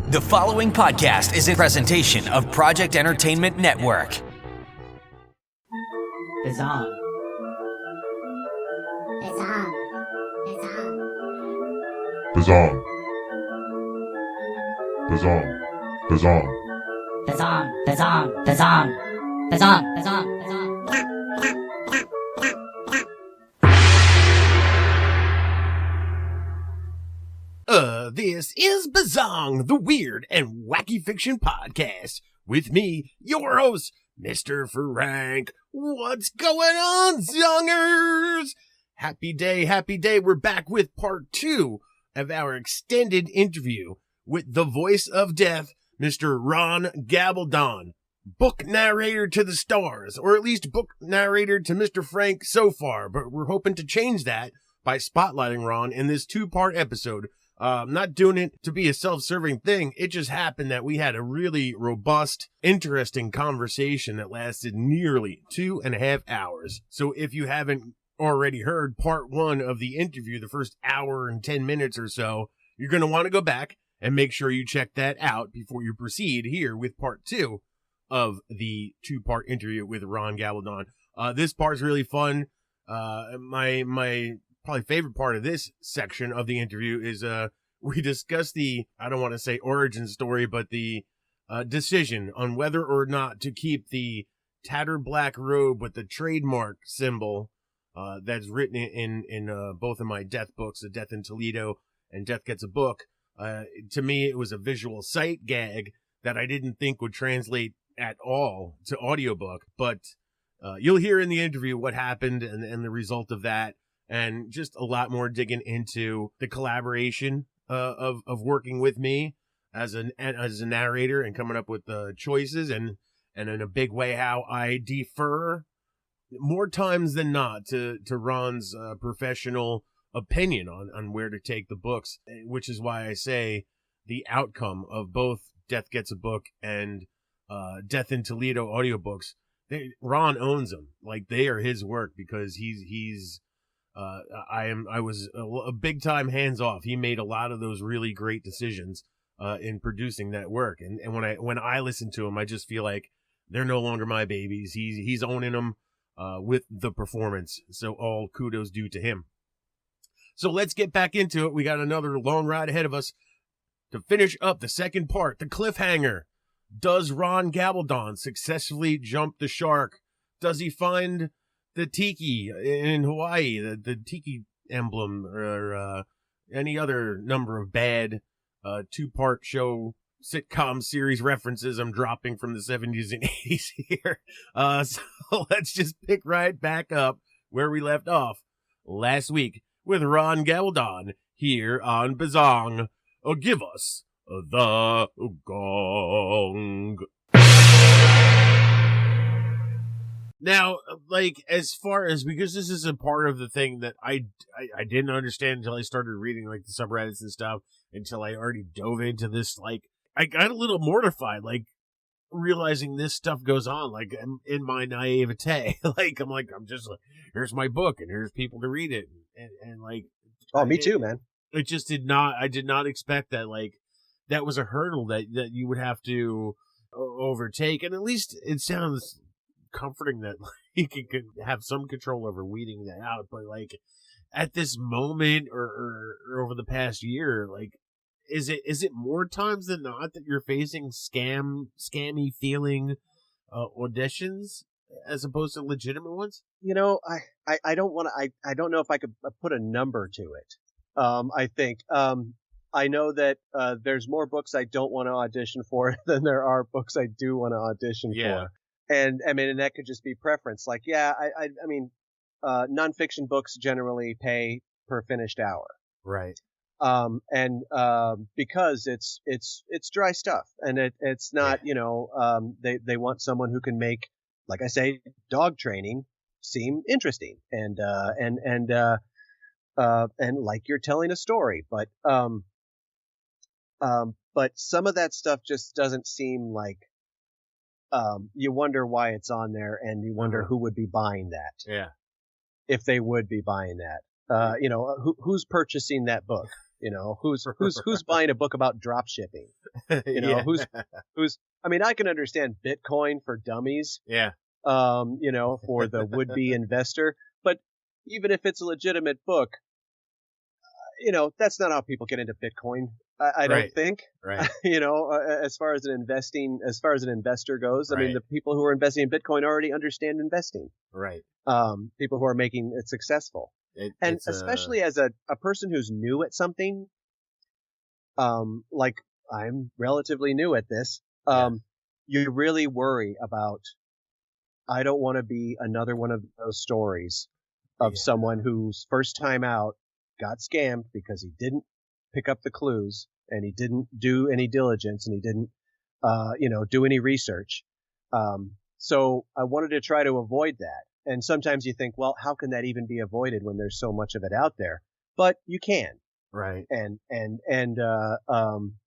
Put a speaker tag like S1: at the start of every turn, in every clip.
S1: The following podcast is a presentation of Project Entertainment Network.
S2: Bizzong.
S3: Bizzong.
S4: Bizzong. Bizzong. Bizzong.
S2: Bizzong. Bizzong. Bizzong. Bizzong. Bizzong. Bizzong.
S5: This is Bizzong, the weird and wacky fiction podcast. With me, your host, Mr. Frank. What's going on, Zongers? Happy day. We're back with part 2 of our extended interview with the voice of death, Mr. Ron Gabaldon. Book narrator to the stars, or at least book narrator to Mr. Frank so far, but we're hoping to change that by spotlighting Ron in this 2-part episode. I'm not doing it to be a self-serving thing. It just happened that we had a really robust, interesting conversation that lasted nearly 2.5 hours. So if you haven't already heard part 1 of the interview, the first hour and 10 minutes or so, you're going to want to go back and make sure you check that out before you proceed here with part 2 of the 2-part interview with Ron Gabaldon. This part's really fun. My probably favorite part of this section of the interview is we discuss the, I don't want to say origin story, but the decision on whether or not to keep the tattered black robe with the trademark symbol that's written in both of my death books, The Death in Toledo and Death Gets a Book. To me, it was a visual sight gag that I didn't think would translate at all to audiobook, but you'll hear in the interview what happened and the result of that. And just a lot more digging into the collaboration of working with me as a narrator and coming up with choices and in a big way how I defer more times than not to Ron's professional opinion on where to take the books, which is why I say the outcome of both Death Gets a Book and Death in Toledo audiobooks, Ron owns them. Like, they are his work because he's I was a big time hands off. He made a lot of those really great decisions in producing that work. And when I listen to him, I just feel like they're no longer my babies. He's owning them with the performance. So all kudos due to him. So let's get back into it. We got another long ride ahead of us to finish up the second part, the cliffhanger. Does Ron Gabaldon successfully jump the shark? Does he find the tiki in Hawaii, the tiki emblem, or any other number of bad 2-part show sitcom series references I'm dropping from the 70s and 80s here. So let's just pick right back up where we left off last week with Ron Gabaldon here on Bizzong. Give us the gong. Now, like, as far as, because this is a part of the thing that I didn't understand until I started reading, like, the subreddits and stuff, until I already dove into this, like, I got a little mortified, like, realizing this stuff goes on, like, in my naivete. I'm just like, here's my book, and here's people to read it, and like...
S6: Oh, me too, man.
S5: It just I did not expect that, like, that was a hurdle that you would have to overtake, and at least it sounds comforting that he can have some control over weeding that out, but like at this moment or over the past year, like is it more times than not that you're facing scammy feeling auditions as opposed to legitimate ones?
S6: You know, I don't want to, I don't know if I could put a number to it. I think I know that there's more books I don't want to audition for than there are books I do want to audition for. And I mean, and that could just be preference. Like, yeah, I mean, nonfiction books generally pay per finished hour.
S5: Right.
S6: And because it's dry stuff, and it's not, you know, they want someone who can make, like I say, dog training seem interesting and like you're telling a story. But some of that stuff just doesn't seem like, you wonder why it's on there, and you wonder who would be buying that.
S5: Yeah.
S6: If they would be buying that. You know, who's purchasing that book? You know, who's buying a book about drop shipping? You know, who's I mean, I can understand Bitcoin for dummies,
S5: Yeah.
S6: you know, for the would-be investor, but even if it's a legitimate book, you know, that's not how people get into Bitcoin. I don't think,
S5: Right.
S6: you know, as far as an investor goes, I mean, the people who are investing in Bitcoin already understand investing.
S5: Right.
S6: People who are making it successful. And especially as a person who's new at something, like I'm relatively new at this, you really worry about, I don't want to be another one of those stories of someone whose first time out got scammed because he didn't pick up the clues and he didn't do any diligence and he didn't, you know, do any research. So I wanted to try to avoid that. And sometimes you think, well, how can that even be avoided when there's so much of it out there? But you can.
S5: Right.
S6: And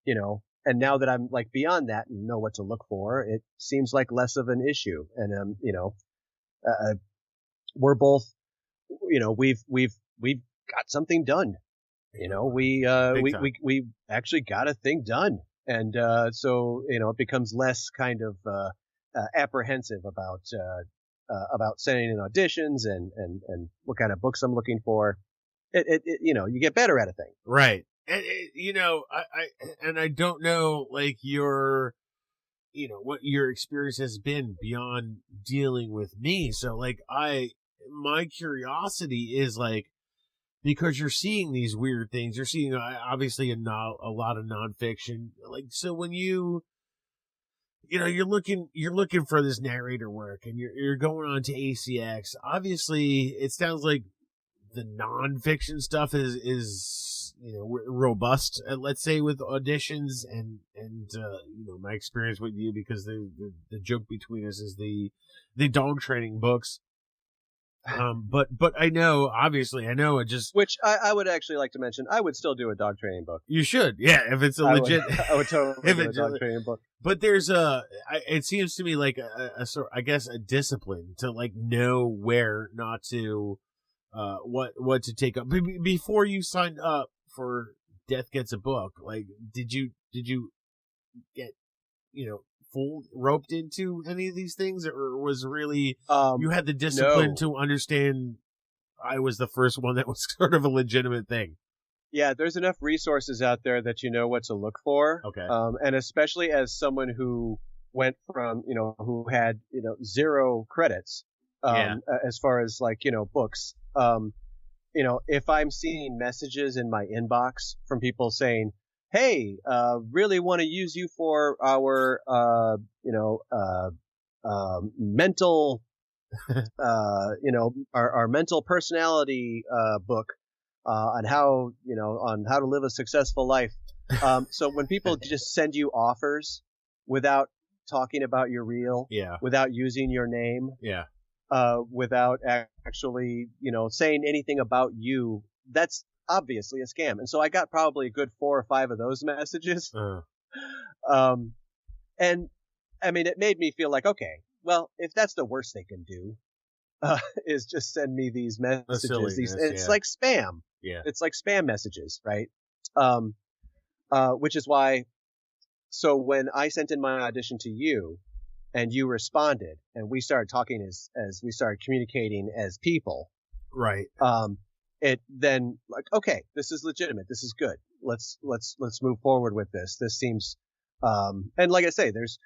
S6: you know, and now that I'm like beyond that and know what to look for, it seems like less of an issue. And, you know, we're both, you know, we've got something done. You know, we actually got a thing done. And, so, you know, it becomes less kind of, apprehensive about sending in auditions and what kind of books I'm looking for. It you know, you get better at a thing.
S5: Right. And, you know, I don't know, like, you know, what your experience has been beyond dealing with me. So, like, my curiosity is, like, because you're seeing these weird things, you're seeing obviously a lot of nonfiction. Like, so when you know, you're looking for this narrator work and you're going on to ACX, obviously it sounds like the nonfiction stuff is you know, robust, let's say, with auditions and you know, my experience with you, because the joke between us is the dog training books. But I know it just,
S6: which I would actually like to mention, I would still do a dog training book.
S5: You should, yeah, if it's a legit.
S6: I would totally do a dog training book.
S5: But there's it seems to me like a sort, I guess, a discipline to, like, know where not to, what to take up before you signed up for Death Gets a Book. Like, did you get, you know, full roped into any of these things, or was really you had the discipline to understand I was the first one that was sort of a legitimate thing?
S6: Yeah, there's enough resources out there that you know what to look for.
S5: Okay.
S6: And especially as someone who went from, you know, who had, you know, 0 credits, as far as, like, you know, books, you know, if I'm seeing messages in my inbox from people saying, hey, really want to use you for our, you know, mental, you know, our mental personality, book, on how to live a successful life. So when people just send you offers without talking about your reel, without using your name, without actually, you know, saying anything about you, that's obviously a scam. And so I got probably a good 4 or 5 of those messages. And I mean, it made me feel like, okay, well, if that's the worst they can do, is just send me these messages. It's like spam. Yeah. It's like spam messages, right? Which is why, so when I sent in my audition to you and you responded and we started talking as we started communicating as people. Right. It then, like, okay, this is legitimate. This is good. Let's move forward with this. This seems, and like I say, there's,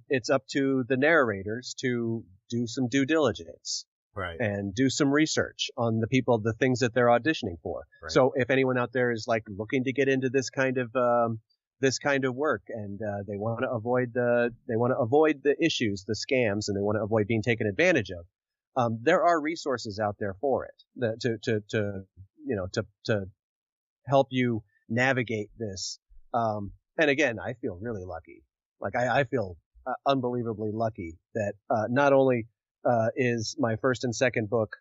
S6: it's up to the narrators to do some due diligence. Right. And do some research on the things that they're auditioning for. Right. So if anyone out there is, like, looking to get into this kind of work and, they want to avoid the issues, the scams, and they want to avoid being taken advantage of, there are resources out there for it to help you navigate this. And again, I feel really lucky. Like, I feel unbelievably lucky that, not only, is my first and second book,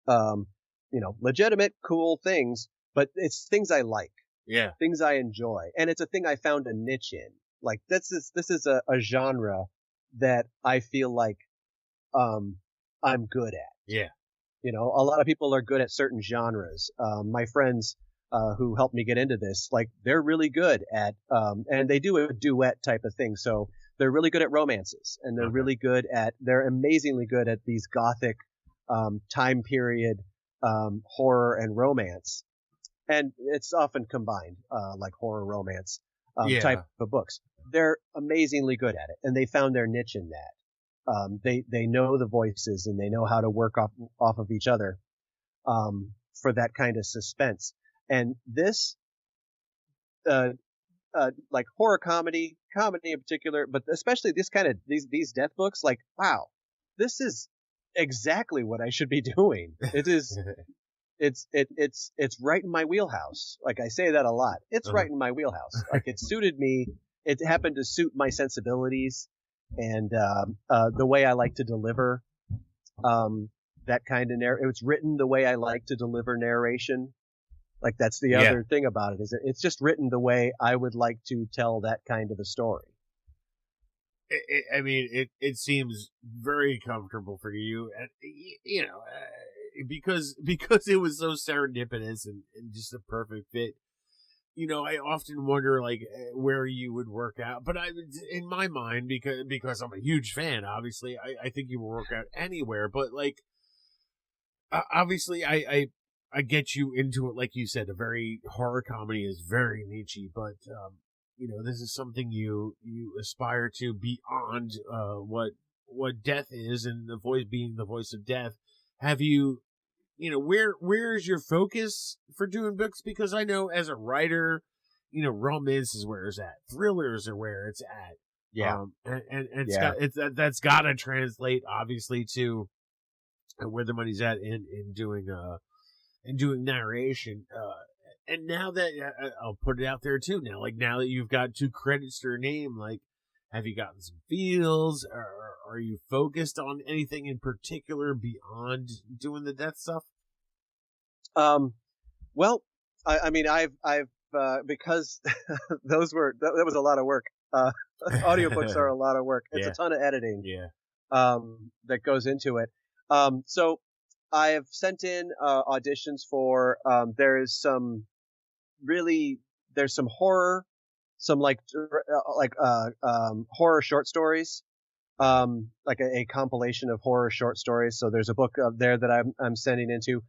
S6: you know, legitimate, cool things, but it's things I like. Yeah. Things I enjoy. And it's a thing I found a niche in. Like, this is a genre that I feel like, I'm good at. Yeah. You know, a lot of people are good at certain genres. My friends, who helped me get into this, like they're really good at, and they do a duet type of thing. So they're really good at romances, and they're amazingly good at these gothic, time period, horror and romance. And it's often combined, like horror romance, type of books. They're amazingly good at it, and they found their niche in that. They know the voices, and they know how to work off of each other, for that kind of suspense. And this, like horror comedy in particular, but especially this kind of, these death books, like, wow, this is exactly what I should be doing. It is, it's right in my wheelhouse. Like I say that a lot. It's right in my wheelhouse. Like it suited me. It happened to suit my sensibilities and, the way I like to deliver, that kind of narrative. It's written the way I like to deliver narration. Like that's the other thing about it, is it's just written the way I would like to tell that kind of a story.
S5: It seems very comfortable for you, and because it was so serendipitous and just a perfect fit. I often wonder like where you would work out, but in my mind, because I'm a huge fan, obviously, I think you will work out anywhere. But like, obviously, I get you into it, like you said. A very horror comedy is very niche-y, but this is something you aspire to beyond what death is, and the voice being the voice of death. Have you, where's your focus for doing books? Because I know as a writer, romance is where it's at, thrillers are where it's at.
S6: Yeah,
S5: that's got to translate obviously to where the money's at in doing narration. And now that I'll put it out there too, now that you've got 2 credits to your name, like, have you gotten some feels, or are you focused on anything in particular beyond doing the death stuff?
S6: Well, I've because that was a lot of work. Audiobooks are a lot of work. It's a ton of editing. That goes into it. So I have sent in auditions for, there's some horror, some horror short stories, like a compilation of horror short stories. So there's a book up there that I'm sending into,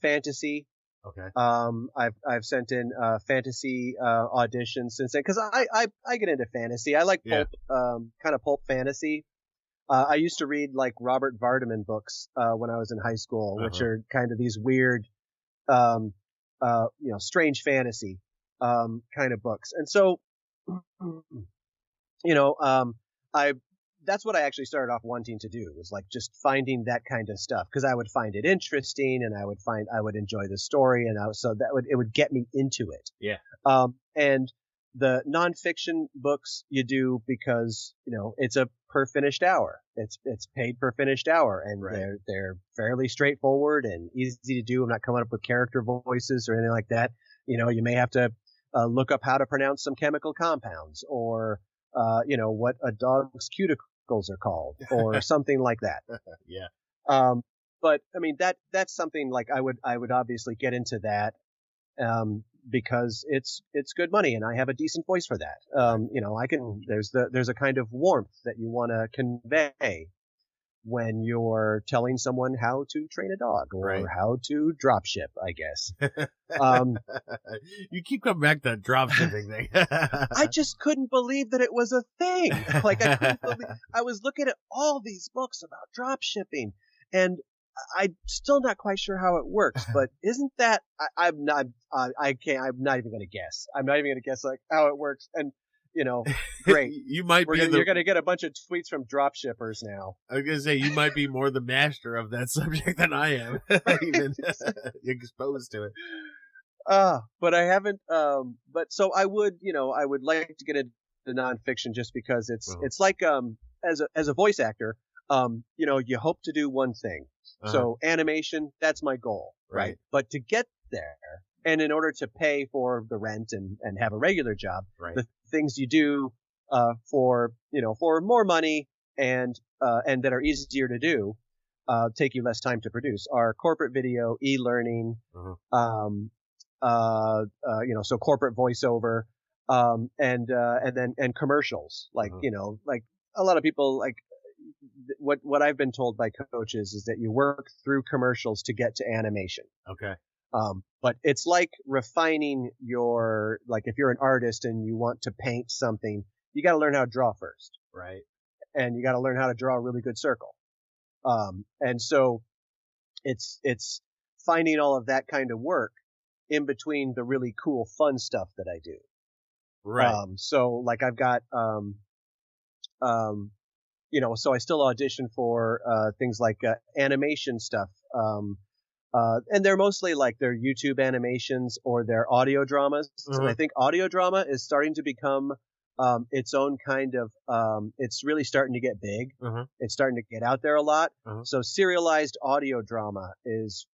S6: fantasy.
S5: Okay.
S6: I've sent in fantasy auditions since then, because I get into fantasy. I like pulp, kind of pulp fantasy. I used to read like Robert Vardaman books when I was in high school, which are kind of these weird, strange fantasy kind of books. And so, that's what I actually started off wanting to do, was like just finding that kind of stuff, because I would find it interesting, and I would enjoy the story, and it would get me into it.
S5: Yeah.
S6: And the nonfiction books you do because, it's a per finished hour. It's paid per finished hour, and they're fairly straightforward and easy to do. I'm not coming up with character voices or anything like that. You may have to look up how to pronounce some chemical compounds, or what a dog's cuticles are called, or something like that.
S5: Yeah.
S6: But I mean, that's something like I would obviously get into that, because it's good money, and I have a decent voice for that. There's a kind of warmth that you want to convey when you're telling someone how to train a dog, or how to drop ship, I guess.
S5: You keep coming back to that drop shipping thing.
S6: I just couldn't believe that it was a thing. Like, I was looking at all these books about drop shipping, and I'm still not quite sure how it works, but isn't that, I'm not even going to guess. I'm not even going to guess like how it works. And, great.
S5: You're going
S6: to get a bunch of tweets from drop shippers now.
S5: I was going to say, you might be more the master of that subject than I am, even exposed to it.
S6: But I haven't, but so I would like to get into nonfiction, just because it's like, as a voice actor, you hope to do one thing. So animation, that's my goal. Right. But to get there, and in order to pay for the rent and have a regular job, the things you do, for more money and that are easier to do, take you less time to produce, are corporate video, e-learning, so corporate voiceover, and commercials, like, like a lot of people, like what I've been told by coaches is that you work through commercials to get to animation.
S5: Okay.
S6: But it's like refining like if you're an artist and you want to paint something, you got to learn how to draw first.
S5: Right.
S6: And you got to learn how to draw a really good circle. And so it's finding all of that kind of work in between the really cool, fun stuff that I do.
S5: Right.
S6: So like I've got, so I still audition for, things like, animation stuff. And they're mostly like their YouTube animations or their audio dramas.
S5: Mm-hmm.
S6: And I think audio drama is starting to become, its own kind of, it's really starting to get big.
S5: Mm-hmm.
S6: It's starting to get out there a lot.
S5: Mm-hmm.
S6: So serialized audio drama is,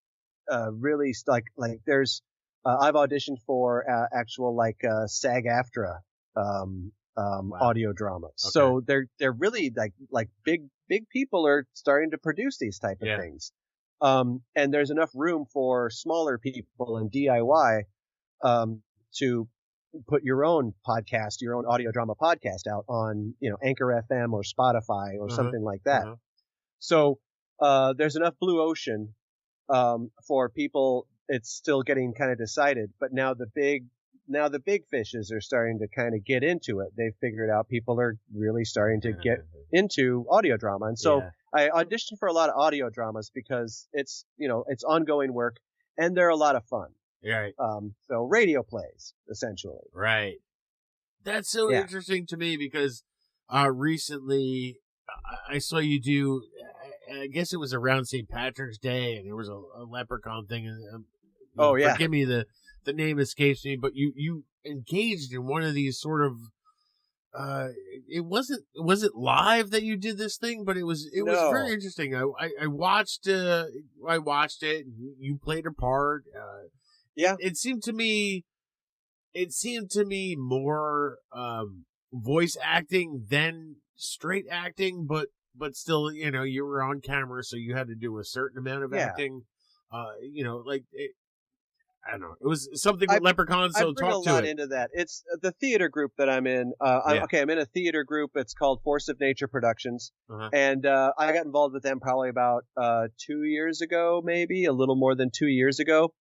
S6: really like there's, I've auditioned for, actual like, SAG-AFTRA,
S5: Wow.
S6: audio dramas.
S5: Okay.
S6: So they're really like big people are starting to produce these type of things. And there's enough room for smaller people and DIY, to put your own podcast, your own audio drama podcast out on, Anchor FM or Spotify or something like that. So, there's enough blue ocean, for people. It's still getting kind of decided, but now the big fishes are starting to kind of get into it. They've figured out people are really starting to get into audio drama. And so I auditioned for a lot of audio dramas because it's ongoing work and they're a lot of fun.
S5: Right.
S6: So radio plays, essentially.
S5: Right. That's so interesting to me because recently I saw you do, I guess it was around St. Patrick's Day, and there was a leprechaun thing. And, forgive me, the name escapes me, but you engaged in one of these sort of, was it live that you did this thing? But it was very interesting. I watched it. And you played a part. It seemed to me more voice acting than straight acting, but still, you were on camera, so you had to do a certain amount of acting. I don't know. It was something with leprechauns. So
S6: I bring
S5: talk
S6: a lot
S5: to it.
S6: into that. It's the theater group that I'm in. I'm in a theater group. It's called Force of Nature Productions, and I got involved with them probably about 2 years ago, maybe a little more than 2 years ago.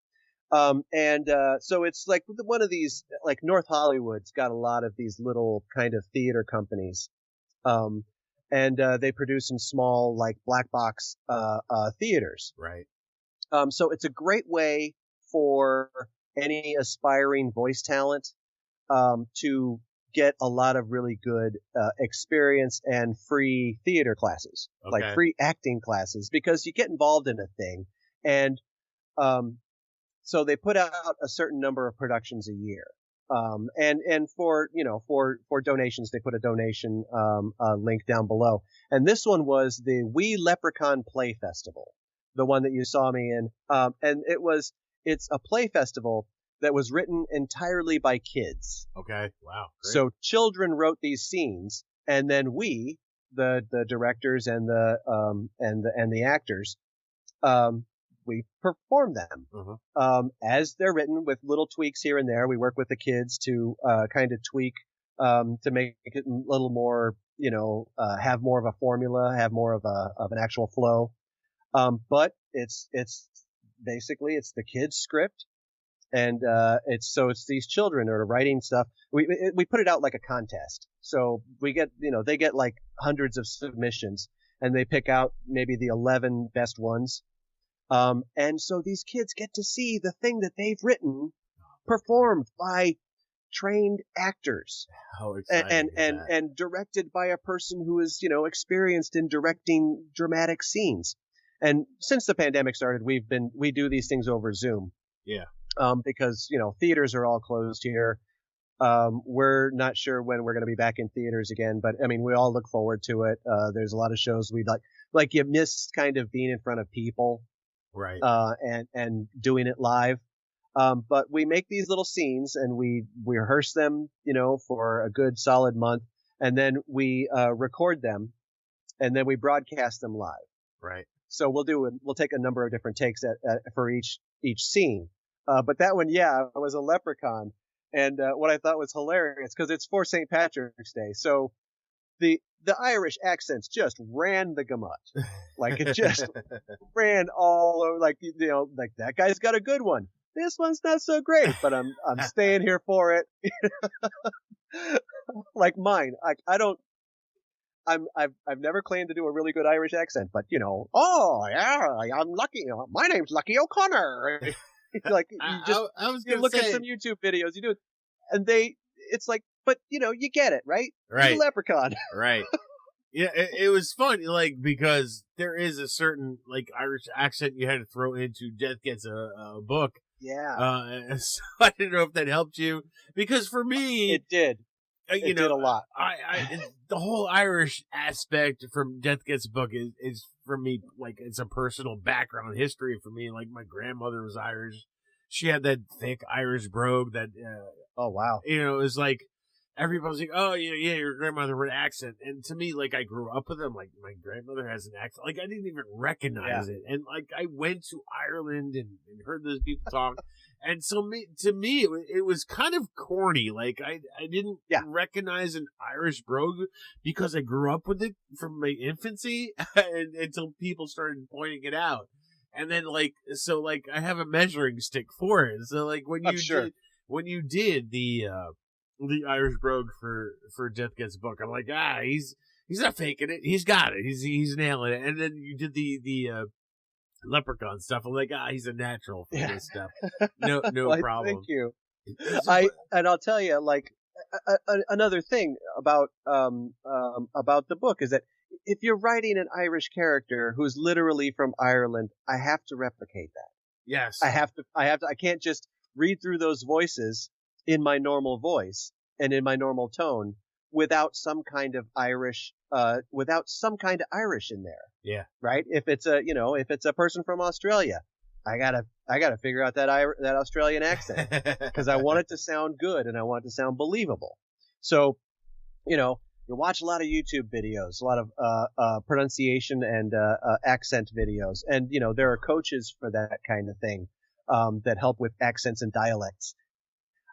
S6: So it's like one of these, like North Hollywood's got a lot of these little kind of theater companies, and they produce in small like black box theaters.
S5: Right.
S6: So it's a great way for any aspiring voice talent, to get a lot of really good, experience and free theater classes, like free acting classes, because you get involved in a thing. And, so they put out a certain number of productions a year. And for donations, they put a donation, link down below. And this one was the We Leprechaun Play Festival, the one that you saw me in. And it's a play festival that was written entirely by kids.
S5: Okay. Wow. Great.
S6: So children wrote these scenes, and then we, the directors and the actors, we perform them, as they're written, with little tweaks here and there. We work with the kids to, kind of tweak, to make it a little more, have more of a formula, have more of an actual flow. But it's basically it's the kids' script, and it's these children are writing stuff. We put it out like a contest, so we get they get like hundreds of submissions, and they pick out maybe the 11 best ones, and so these kids get to see the thing that they've written performed by trained actors.
S5: How exciting
S6: and directed by a person who is experienced in directing dramatic scenes. And since the pandemic started, we do these things over Zoom.
S5: Yeah.
S6: Because, theaters are all closed here. We're not sure when we're going to be back in theaters again, but I mean, we all look forward to it. There's a lot of shows we'd like you miss kind of being in front of people.
S5: Right.
S6: And doing it live. But we make these little scenes and we rehearse them, for a good solid month. And then we, record them and then we broadcast them live.
S5: Right.
S6: So we'll take a number of different takes for each scene. But that one, yeah, I was a leprechaun. And what I thought was hilarious, because it's for St. Patrick's Day, so the Irish accents just ran the gamut. Like, it just ran all over, like, like, that guy's got a good one. This one's not so great, but I'm staying here for it. Like mine. I've never claimed to do a really good Irish accent, but oh yeah, I'm Lucky. My name's Lucky O'Connor. Like, you look at some YouTube videos, you do it, and it's like, but you get it, right?
S5: Right.
S6: You're a leprechaun.
S5: Right. Yeah, it was fun, like, because there is a certain, like, Irish accent you had to throw into Death Gets a Book.
S6: Yeah.
S5: So I didn't know if that helped you, because for me,
S6: it did. It did a lot.
S5: The whole Irish aspect from Death Gets a Book is for me, like, it's a personal background history for me. Like, my grandmother was Irish. She had that thick Irish brogue that,
S6: oh wow,
S5: it was like, everybody was like, oh yeah, your grandmother with an accent. And to me, like, I grew up with them. Like, my grandmother has an accent. Like, I didn't even recognize it. And like, I went to Ireland and heard those people talk. And so to me, it was kind of corny. Like, I didn't recognize an Irish brogue because I grew up with it from my infancy until people started pointing it out. And then, like, so, like, I have a measuring stick for it. So, like, when you did the Irish brogue for Death Gets a Book, I'm like, he's not faking it. He's got it. He's nailing it. And then you did the leprechaun stuff. I'm like, he's a natural for this stuff. No
S6: well,
S5: problem.
S6: Thank you. And I'll tell you, like, another thing about the book is that if you're writing an Irish character who's literally from Ireland, I have to replicate that.
S5: Yes.
S6: I have to. I can't just read through those voices in my normal voice and in my normal tone without some kind of Irish in there.
S5: Yeah.
S6: Right? If it's a person from Australia, I gotta figure out that Australian accent, because I want it to sound good and I want it to sound believable. So, you watch a lot of YouTube videos, a lot of pronunciation and accent videos, and there are coaches for that kind of thing that help with accents and dialects.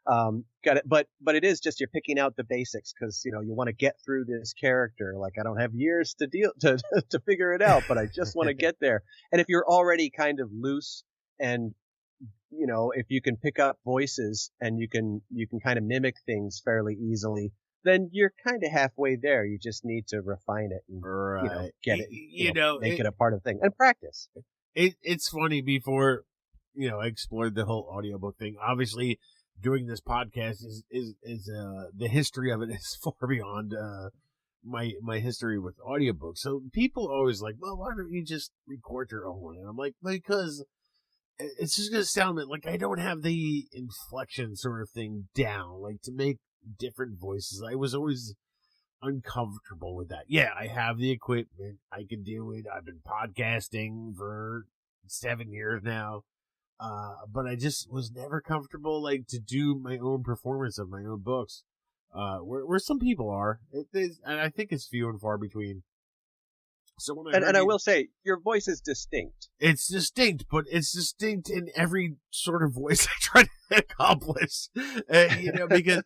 S6: Got it. But it is just, you're picking out the basics, because you want to get through this character. Like, I don't have years to figure it out, but I just want to get there. And if you're already kind of loose, and if you can pick up voices and you can kind of mimic things fairly easily, then you're kind of halfway there. You just need to refine it and get it, make it a part of the thing, and practice.
S5: It's funny, before I explored the whole audiobook thing. Obviously, doing this podcast is the history of it is far beyond my history with audiobooks. So people always like, well, why don't you just record your own one? And I'm like, because it's just gonna sound like I don't have the inflection sort of thing down, like, to make different voices. I was always uncomfortable with that. Yeah, I have the equipment, I can do it. I've been podcasting for 7 years now. But I just was never comfortable, like, to do my own performance of my own books. Where some people are, and I think it's few and far between. So I
S6: will say, your voice is distinct.
S5: It's distinct, but it's distinct in every sort of voice I try to accomplish. Because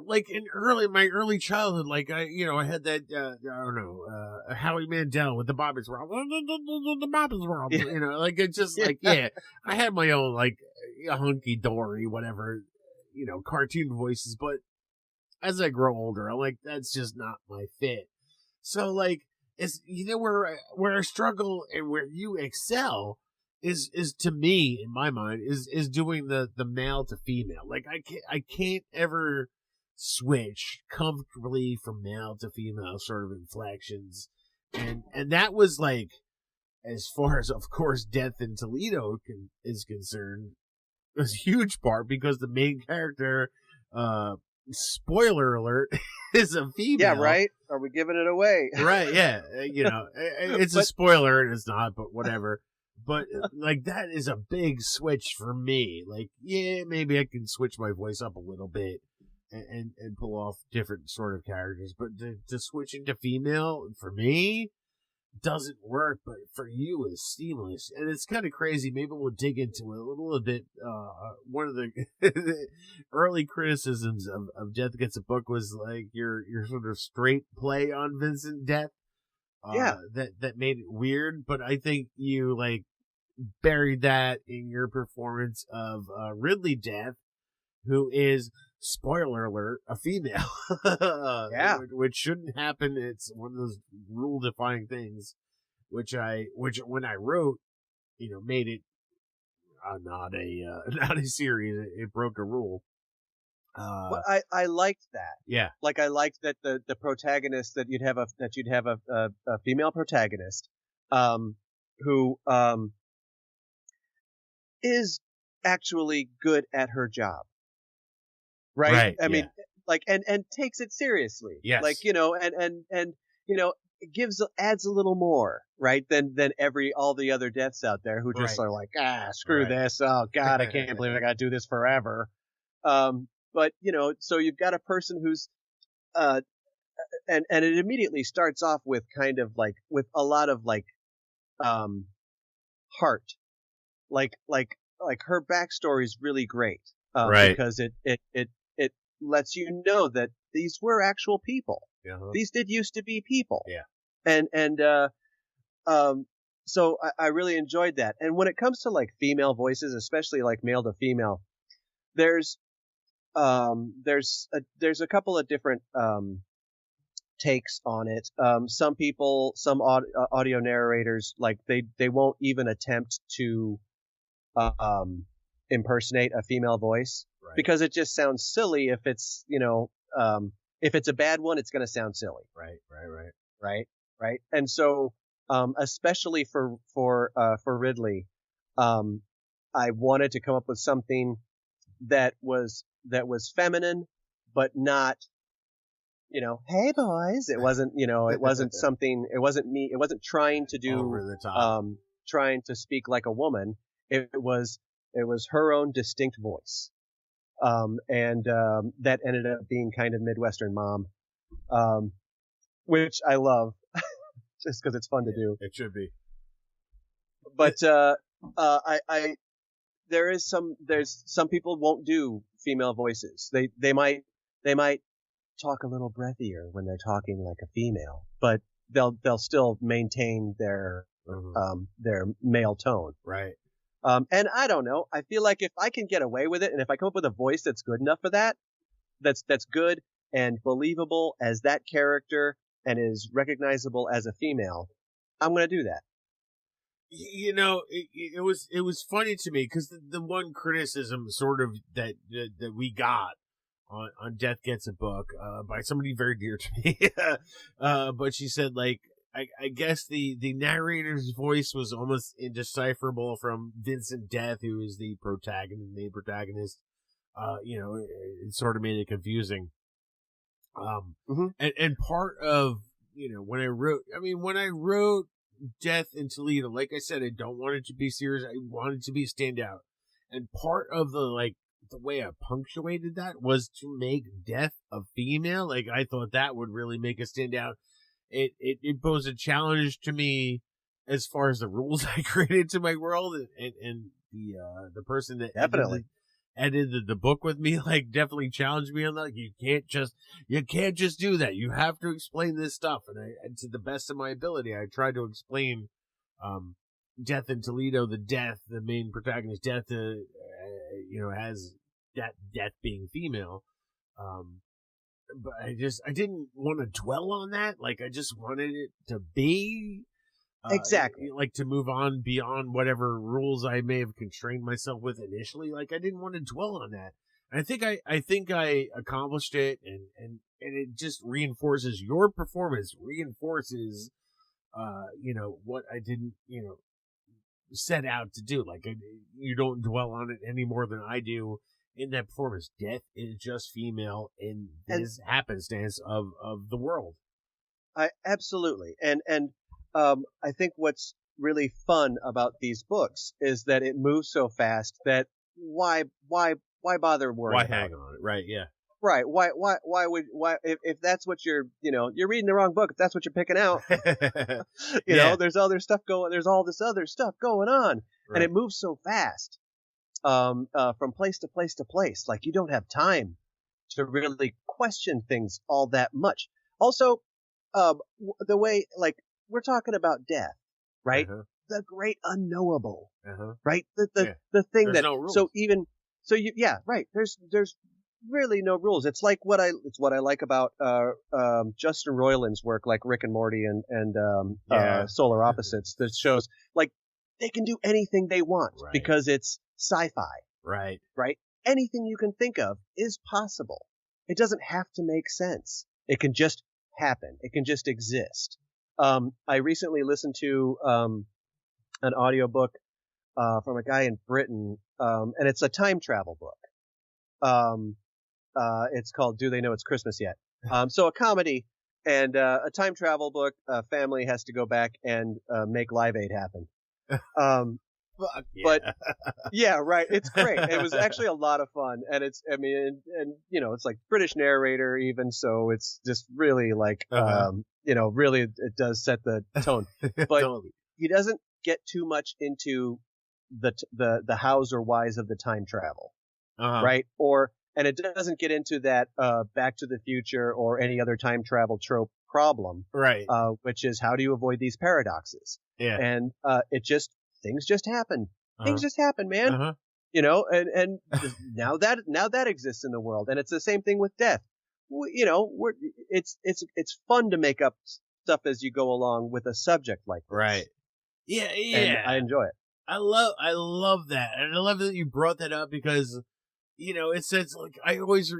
S5: like, in my early childhood, like, I had that I don't know, Howie Mandel with the Bobby's World, the Bobby's World. Like, it's just like, I had my own, like, hunky dory, whatever, cartoon voices. But as I grow older, I'm like, that's just not my fit. So, like, is where I struggle and where you excel is to me, in my mind, is doing the male to female. Like, I can't ever switch comfortably from male to female sort of inflections, and that was, like, as far as, of course, Death in Toledo is concerned, was a huge part, because the main character, spoiler alert, is a female.
S6: Yeah, right? Are we giving it away?
S5: Right, yeah. It's a spoiler and it's not, but whatever. But, like, that is a big switch for me. Like, yeah, maybe I can switch my voice up a little bit and pull off different sort of characters. But to switch into female, for me, doesn't work, but for you is seamless. And it's kind of crazy. Maybe we'll dig into it a little bit. One of the early criticisms of Death Gets a Book was like your sort of straight play on Vincent Death. That made it weird, but I think you like buried that in your performance of Ridley Death, who is, spoiler alert, a female. Which shouldn't happen. It's one of those rule defying things, which when I wrote, made it not a series. It broke a rule.
S6: But I liked that.
S5: Yeah.
S6: Like I liked that the protagonist, that you'd have a female protagonist, who is actually good at her job. Right. I mean, like, and takes it seriously.
S5: Yes.
S6: Like, and adds a little more, right, than all the other deaths out there who just are like, screw this. Oh God, I can't believe I got to do this forever. But so you've got a person who's, and it immediately starts off with kind of like, with a lot of like, heart, like her backstory is really great, because it lets you know that these were actual people. These did used to be people. Yeah. So I really enjoyed that. And when it comes to like female voices, especially like male to female, there's a couple of different takes on it. Some people, some audio narrators, like they won't even attempt to impersonate a female voice, because it just sounds silly. If it's if it's a bad one, it's going to sound silly. Right. And so especially for Ridley, I wanted to come up with something that was feminine, but not, hey boys. It wasn't, it wasn't something, it wasn't me. It wasn't trying to do,
S5: over the top.
S6: Trying to speak like a woman. It was her own distinct voice. That ended up being kind of Midwestern mom, which I love just because it's fun to do.
S5: It should be.
S6: But, there's some people won't do female voices. They might talk a little breathier when they're talking like a female, but they'll still maintain their male tone.
S5: Right.
S6: And I don't know. I feel like if I can get away with it, and if I come up with a voice that's good enough for that, that's good and believable as that character and is recognizable as a female, I'm going to do that.
S5: It was funny to me because the one criticism sort of that we got on Death Gets a Book by somebody very dear to me, but she said, like, I guess the narrator's voice was almost indecipherable from Vincent Death, who is the main protagonist. It sort of made it confusing. And part of, when I wrote Death in Toledo, like I said, I don't want it to be serious. I want it to be a standout. And part of the way I punctuated that was to make Death a female. Like, I thought that would really make it stand out. It posed a challenge to me as far as the rules I created to my world, and the person that
S6: definitely
S5: edited the book with me, like, definitely challenged me on that. Like, you can't just do that. You have to explain this stuff. And to the best of my ability, I tried to explain Death in Toledo, the main protagonist, Death, has that Death being female. But I didn't want to dwell on that. Like, I just wanted it to be
S6: exactly,
S5: like, to move on beyond whatever rules I may have constrained myself with initially. Like, I didn't want to dwell on that. And I think I accomplished it, and it just reinforces your performance, reinforces what I didn't set out to do. Like, you don't dwell on it any more than I do. In that performance, Death is just female in this happenstance of the world.
S6: Absolutely. And I think what's really fun about these books is that it moves so fast that why bother worrying?
S5: Why hang on it? Right? Yeah.
S6: Right. Why if that's what you're reading the wrong book, if that's what you're picking out, there's all this other stuff going on.
S5: Right.
S6: And it moves so fast, from place to place to place. Like you don't have time to really question things all that much. Also, the way, like, we're talking about death, right?
S5: Uh-huh.
S6: The great unknowable,
S5: Uh-huh.
S6: right? The thing
S5: There's
S6: that,
S5: no rules.
S6: right. There's really no rules. It's what I like about Justin Roiland's work, like Rick and Morty and Solar Opposites, that shows like they can do anything they want because it's sci-fi.
S5: Right.
S6: Right? Anything you can think of is possible. It doesn't have to make sense. It can just happen. It can just exist. I recently listened to an audiobook from a guy in Britain, and it's a time travel book. It's called Do They Know It's Christmas Yet? So a comedy and a time travel book. A family has to go back and make Live Aid happen.
S5: Fuck yeah.
S6: But yeah, right. It's great. It was actually a lot of fun, and it's it's like British narrator even, so it's just really like really it does set the tone. But
S5: Totally.
S6: he doesn't get too much into the hows or whys of the time travel, right? And it doesn't get into that Back to the Future or any other time travel trope problem,
S5: right?
S6: Which is how do you avoid these paradoxes? Yeah, and things just happen. Things just happen, man. And now that exists in the world, and it's the same thing with death. It's fun to make up stuff as you go along with a subject like this.
S5: Right. Yeah.
S6: And I enjoy it.
S5: I love that, and I love that you brought that up because it's like I always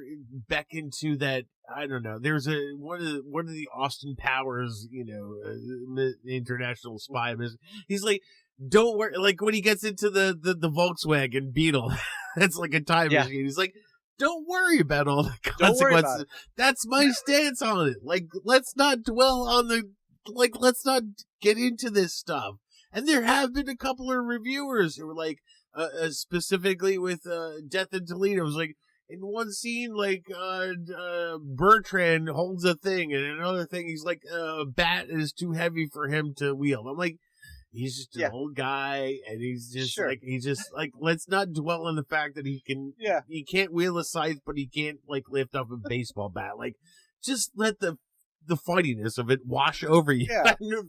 S5: back into that. I don't know. There's one of the Austin Powers, international spy. He's like, don't worry. Like when he gets into the Volkswagen Beetle, that's like a time machine. He's like, don't worry about all the consequences. That's my stance on it. Like, let's not dwell on let's not get into this stuff. And there have been a couple of reviewers who were like, specifically with Death in Toledo, it was like in one scene, like Bertrand holds a thing, and another thing, he's like, a bat is too heavy for him to wield. I'm like, he's just an old guy, and he's just let's not dwell on the fact that he can't wield a scythe, but he can't like lift up a baseball bat. Like, just let the fightiness of it wash over you.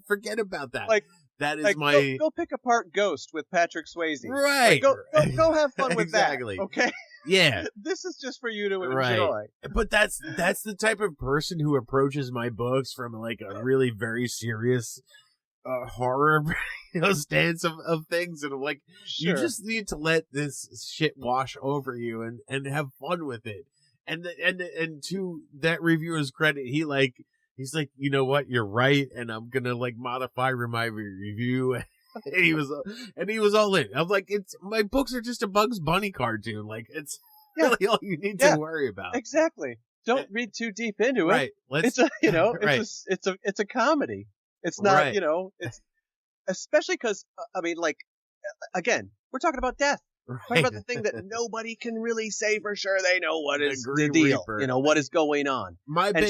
S5: Forget about that.
S6: Like,
S5: that is
S6: go pick apart Ghost with Patrick Swayze.
S5: Right.
S6: Like, go have fun with
S5: exactly.
S6: that. Okay.
S5: Yeah.
S6: This is just for you to enjoy.
S5: Right. But that's the type of person who approaches my books from like a really very serious horror stance of things, and I'm like, you just need to let this shit wash over you and have fun with it. And to that reviewer's credit, he's like, you know what, you're right, and I'm gonna like modify my review. and he was all in. I'm like, my books are just a Bugs Bunny cartoon. Like, it's really all you need to worry about.
S6: Exactly. Don't read too deep into it.
S5: Right.
S6: It's a comedy. It's not, it's especially because again, we're talking about death. We're talking about the thing that nobody can really say for sure they know what is the deal, what is going on.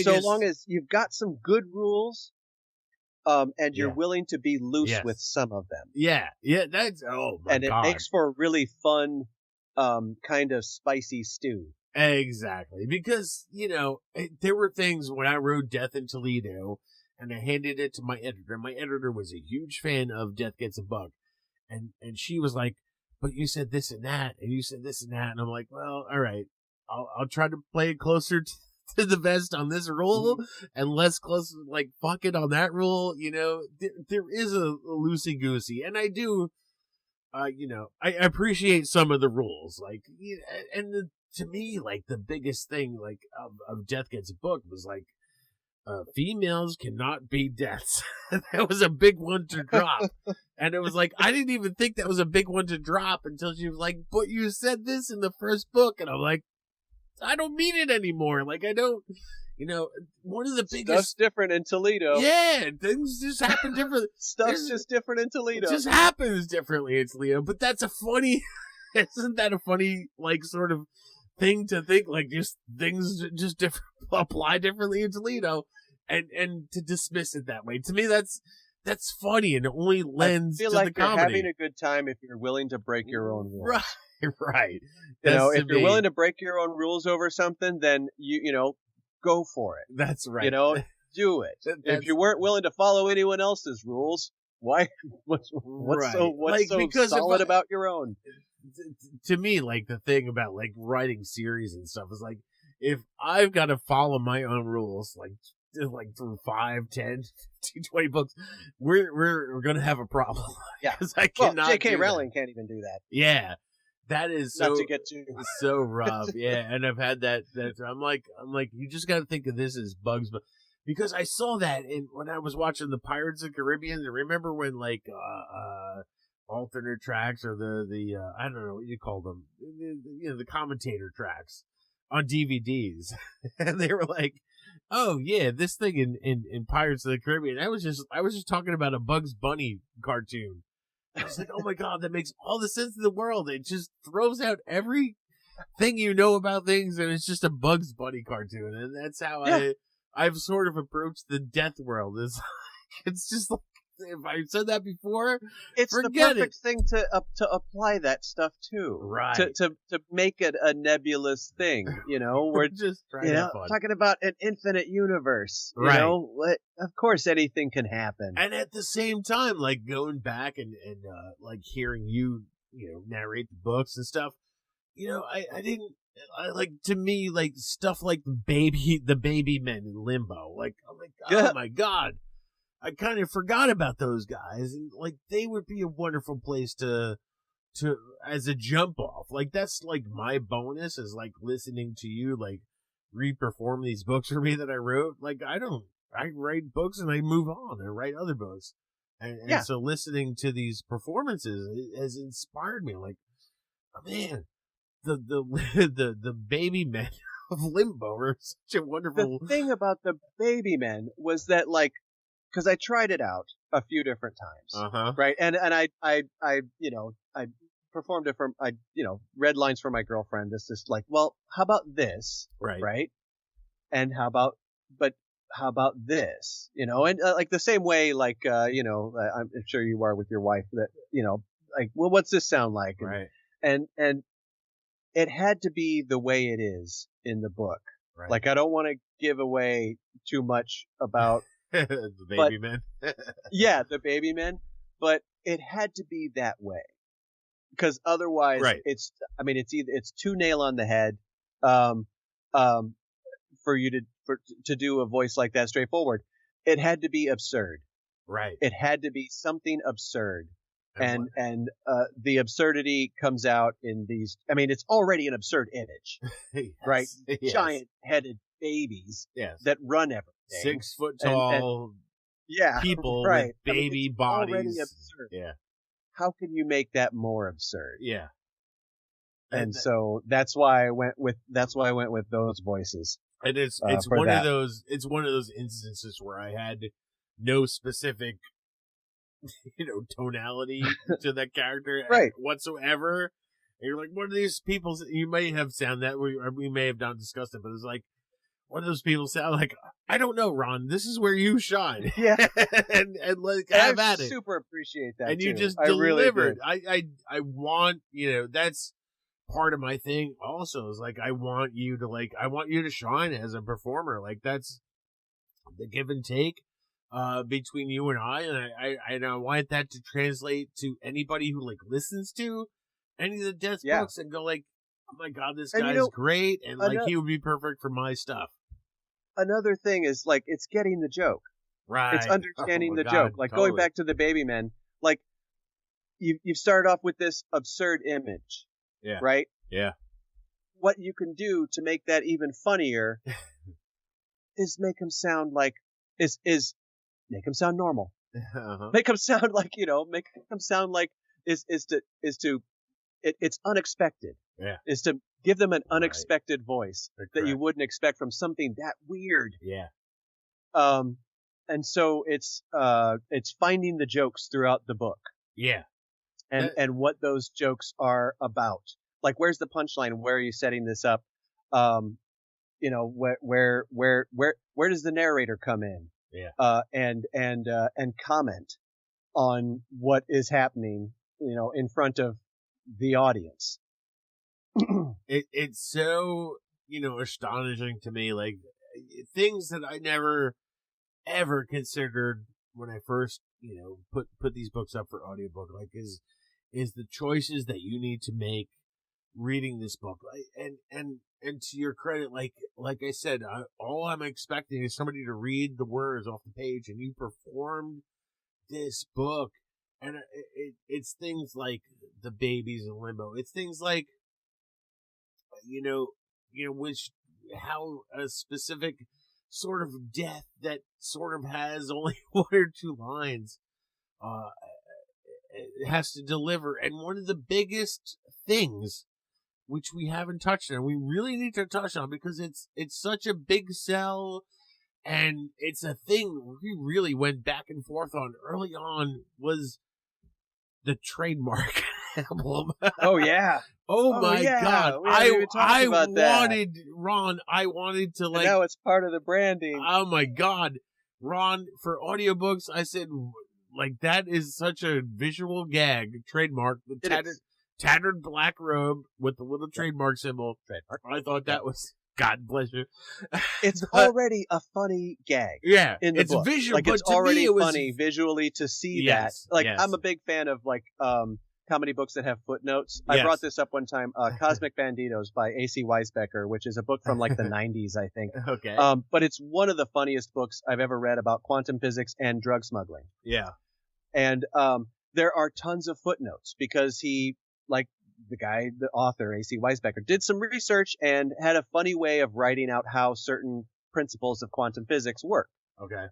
S6: So long as you've got some good rules, and you're willing to be loose with some of them. Yeah, that's it makes for a really fun, kind of spicy stew.
S5: Exactly, because there were things when I wrote Death in Toledo, and I handed it to my editor. My editor was a huge fan of Death Gets a Bug, and she was like, but you said this and that, and you said this and that, and I'm like, well, all right, I'll try to play it closer to the vest on this rule, and less close, like, fuck it on that rule. There is a loosey goosey, and I do, I appreciate some of the rules, like, and to me, like, the biggest thing, like, of Death Gets a Book was like, females cannot be deaths. That was a big one to drop. And it was like, I didn't even think that was a big one to drop until she was like, but you said this in the first book. And I'm like, I don't mean it anymore. Like, I don't, one of the biggest.
S6: Stuff's different in Toledo.
S5: Yeah, things just happen different.
S6: Stuff's just different in Toledo.
S5: It just happens differently in Toledo. But isn't that a funny, like, sort of thing to think, like, just things just different, apply differently in Toledo, and to dismiss it that way. To me, that's funny, and it only lends
S6: I feel
S5: to
S6: like
S5: the
S6: you're
S5: comedy.
S6: having a good time if you're willing to break your own rules.
S5: Right.
S6: You know,
S5: That's
S6: if
S5: to
S6: you're
S5: me.
S6: willing to break your own rules over something, then you know, go for it.
S5: That's right.
S6: You know, do it. If you weren't willing to follow anyone else's rules, why? What's
S5: Like,
S6: so
S5: because
S6: solid about your own?
S5: To me, like, the thing about, like, writing series and stuff is, like, if I've got to follow my own rules, like through 5, 10, 15, 20 books, we're gonna have a problem.
S6: Yeah,
S5: because I
S6: well,
S5: cannot.
S6: J.K.
S5: do
S6: Rowling
S5: that.
S6: can't even do that.
S5: Yeah, that is so
S6: Not to get too
S5: so rough. Yeah, and I've had that. I'm like, you just got to think of this as bugs, but because I saw that when I was watching the Pirates of the Caribbean. Remember when, like, alternate tracks, or the I don't know what you call them, the commentator tracks on DVDs, and they were like, oh yeah, this thing in Pirates of the Caribbean. I was just talking about a Bugs Bunny cartoon. I was like, oh my god, that makes all the sense in the world. It just throws out every thing you know about things, and it's just a Bugs Bunny cartoon, and that's how I've sort of approached the Death World. It's just like, if I said that before,
S6: it's the perfect thing to apply that stuff to,
S5: right?
S6: To make it a nebulous thing, you know. We're
S5: just trying to have fun.
S6: Talking about an infinite universe,
S5: right?
S6: You know, of course anything can happen.
S5: And at the same time, like, going back and like hearing you narrate the books and stuff, I like, to me, like, stuff like the baby men in Limbo. Like, I'm like, oh my god. I kind of forgot about those guys, and, like, they would be a wonderful place to as a jump off. Like, that's, like, my bonus is, like, listening to you, like, re-perform these books for me that I wrote. Like, I write books and I move on and write other books. And so listening to these performances has inspired me. Like, oh, man, the baby men of Limbo are such a wonderful.
S6: The thing about the baby men was that, like, because I tried it out a few different times, right? And I performed it for, read lines for my girlfriend. It's just like, well, how about this, right? And how about this, and like the same way, like, I'm sure you are with your wife, that, like, well, what's this sound like,
S5: right?
S6: And it had to be the way it is in the book,
S5: right? Like,
S6: I don't want to give away too much about.
S5: The baby men.
S6: Yeah, the baby men. But it had to be that way, because otherwise, it's too nail on the head, for you to do a voice like that straightforward. It had to be absurd,
S5: right? It
S6: had to be something absurd, and the absurdity comes out in these. I mean, it's already an absurd image, right? Yes. Giant-headed babies that run everything.
S5: 6 foot tall people with baby bodies.
S6: Already absurd.
S5: Yeah.
S6: How can you make that more absurd?
S5: Yeah.
S6: And so that's why I went with those voices.
S5: And it's one of those instances where I had no specific tonality to that character whatsoever. And you're like, what are these people? You may have sound that we may have not discussed it, but it's like, what do those people sound like? I don't know, Ron. This is where you shine.
S6: Yeah,
S5: and like, have at it.
S6: I super appreciate that.
S5: And
S6: too.
S5: you just delivered. I want, that's part of my thing. Also, is like, I want you to shine as a performer. Like, that's the give and take between you and and I want that to translate to anybody who, like, listens to any of the Death books and go like, oh my god, this guy's great, and like, he would be perfect for my stuff.
S6: Another thing is, like, it's getting the joke.
S5: Right.
S6: It's understanding the joke. Like, going back to the baby men, like, you've started off with this absurd image.
S5: Yeah.
S6: Right?
S5: Yeah.
S6: What you can do to make that even funnier is make them sound like, make them sound normal. Make them sound like, it's unexpected.
S5: Yeah.
S6: Is to give them an unexpected voice that you wouldn't expect from something that weird.
S5: Yeah.
S6: And so it's finding the jokes throughout the book.
S5: Yeah.
S6: And what those jokes are about. like, where's the punchline? Where are you setting this up? You know, where does the narrator come in?
S5: Yeah.
S6: And comment on what is happening, you know, in front of the audience.
S5: It's so, you know, astonishing to me, like things that I never ever considered when I first, you know, put these books up for audiobook, like is the choices that you need to make reading this book. And to your credit, like I said, all I'm expecting is somebody to read the words off the page, and you performed this book. And it's things like the babies in limbo. It's things like, you know, how a specific sort of death that sort of has only one or two lines, it has to deliver. And one of the biggest things, which we haven't touched on, we really need to touch on, because it's such a big sell, and it's a thing we really went back and forth on early on, was the trademark album.
S6: Oh yeah.
S5: Oh my God. I wanted, Ron, I wanted to, like,
S6: and now it's part of the branding.
S5: Oh my God. Ron, for audiobooks, I said, like, that is such a visual gag. Trademark. The tattered black robe with the little trademark symbol.
S6: Trademark.
S5: I thought that was, God bless you.
S6: It's already a funny gag.
S5: Yeah.
S6: In the
S5: it's
S6: book.
S5: visual,
S6: like,
S5: but
S6: it's
S5: to
S6: already
S5: me, it was
S6: funny visually to see
S5: Yes,
S6: that. Like,
S5: yes.
S6: I'm a big fan of, like, comedy books that have footnotes.
S5: Yes.
S6: I brought this up one time, Cosmic Banditos by A.C. Weisbecker, which is a book from, like, the 90s, I think.
S5: Okay.
S6: But it's one of the funniest books I've ever read about quantum physics and drug smuggling.
S5: Yeah.
S6: And there are tons of footnotes, because he, like, the guy, the author, A.C. Weisbecker, did some research and had a funny way of writing out how certain principles of quantum physics work.
S5: Okay.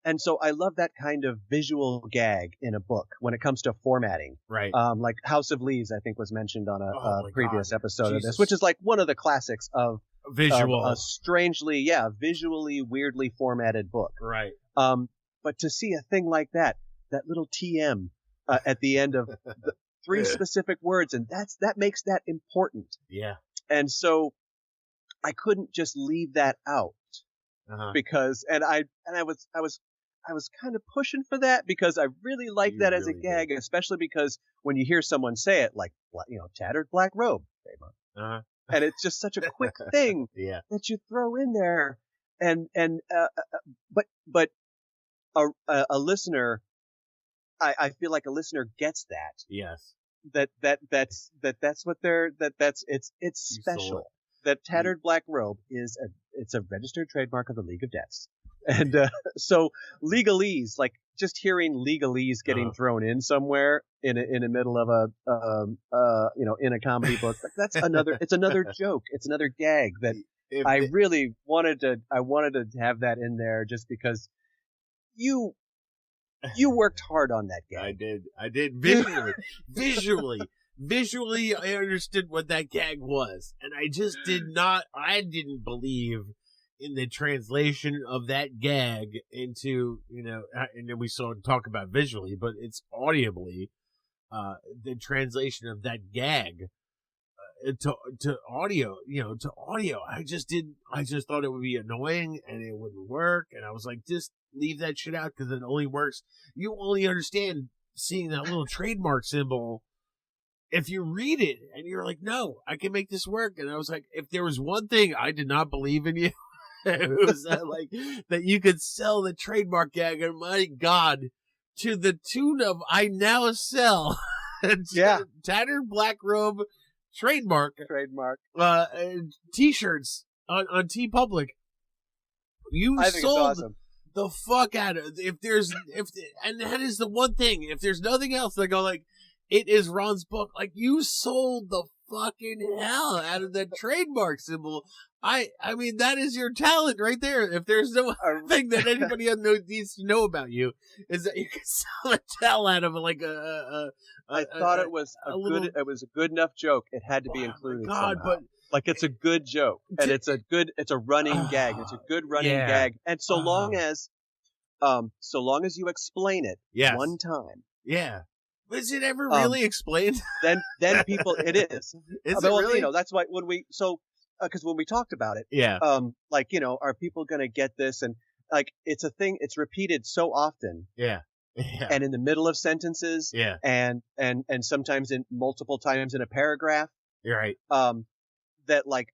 S6: And so I love that kind of visual gag in a book when it comes to formatting.
S5: Right.
S6: Like House of Leaves, I think, was mentioned on a previous episode of this,
S5: Jesus.
S6: which is like one of the classics of
S5: Visual.
S6: a strangely, visually, weirdly formatted book.
S5: Right.
S6: But to see a thing like that little TM at the end of the three specific words, and that makes that important.
S5: Yeah.
S6: And so I couldn't just leave that out. Because I was kind of pushing for that, because I really like that as a gag,
S5: did.
S6: especially because when you hear someone say it, like, you know, tattered black robe, and it's just such a quick thing that you throw in there, but a listener, I feel like a listener gets that.
S5: Yes.
S6: That's what it's special. That tattered black robe it's a registered trademark of the League of Deaths. And so legalese, like just hearing legalese getting thrown in somewhere in the middle of in a comedy book, that's it's another joke. It's another gag that I really wanted to have that in there, just because you worked hard on that gag.
S5: I did visually I understood what that gag was, and I didn't believe in the translation of that gag into, you know, and then we saw talk about visually, but it's audibly, the translation of that gag to audio, I just thought it would be annoying and it wouldn't work. And I was like, just leave that shit out, because it only works. You only understand seeing that little trademark symbol if you read it, and you're like, no, I can make this work. And I was like, if there was one thing I did not believe in you, it was that you could sell the trademark gag. And my God, to the tune of I now sell tattered black robe trademark t-shirts on TeePublic.
S6: I think
S5: sold
S6: it's awesome.
S5: The fuck out of and that is the one thing. If there's nothing else, they go like, it is Ron's book. Like, you sold the fucking hell out of that trademark symbol. I mean, that is your talent right there. If there's no thing that anybody needs to know about you, is that you can sell the hell out of like
S6: I thought it was a good enough joke. It had to be included.
S5: God,
S6: somehow.
S5: but
S6: like, it's a good joke, and it's a running gag. It's a good running gag, and so long as you explain it one time,
S5: Was it ever really explained?
S6: Then people, it is.
S5: Is it really?
S6: You know, that's why when we because when we talked about it,
S5: Yeah.
S6: like, you know, are people gonna get this? And like, it's a thing. It's repeated so often.
S5: Yeah. Yeah.
S6: And in the middle of sentences.
S5: Yeah.
S6: And sometimes in multiple times in a paragraph.
S5: You're right.
S6: That like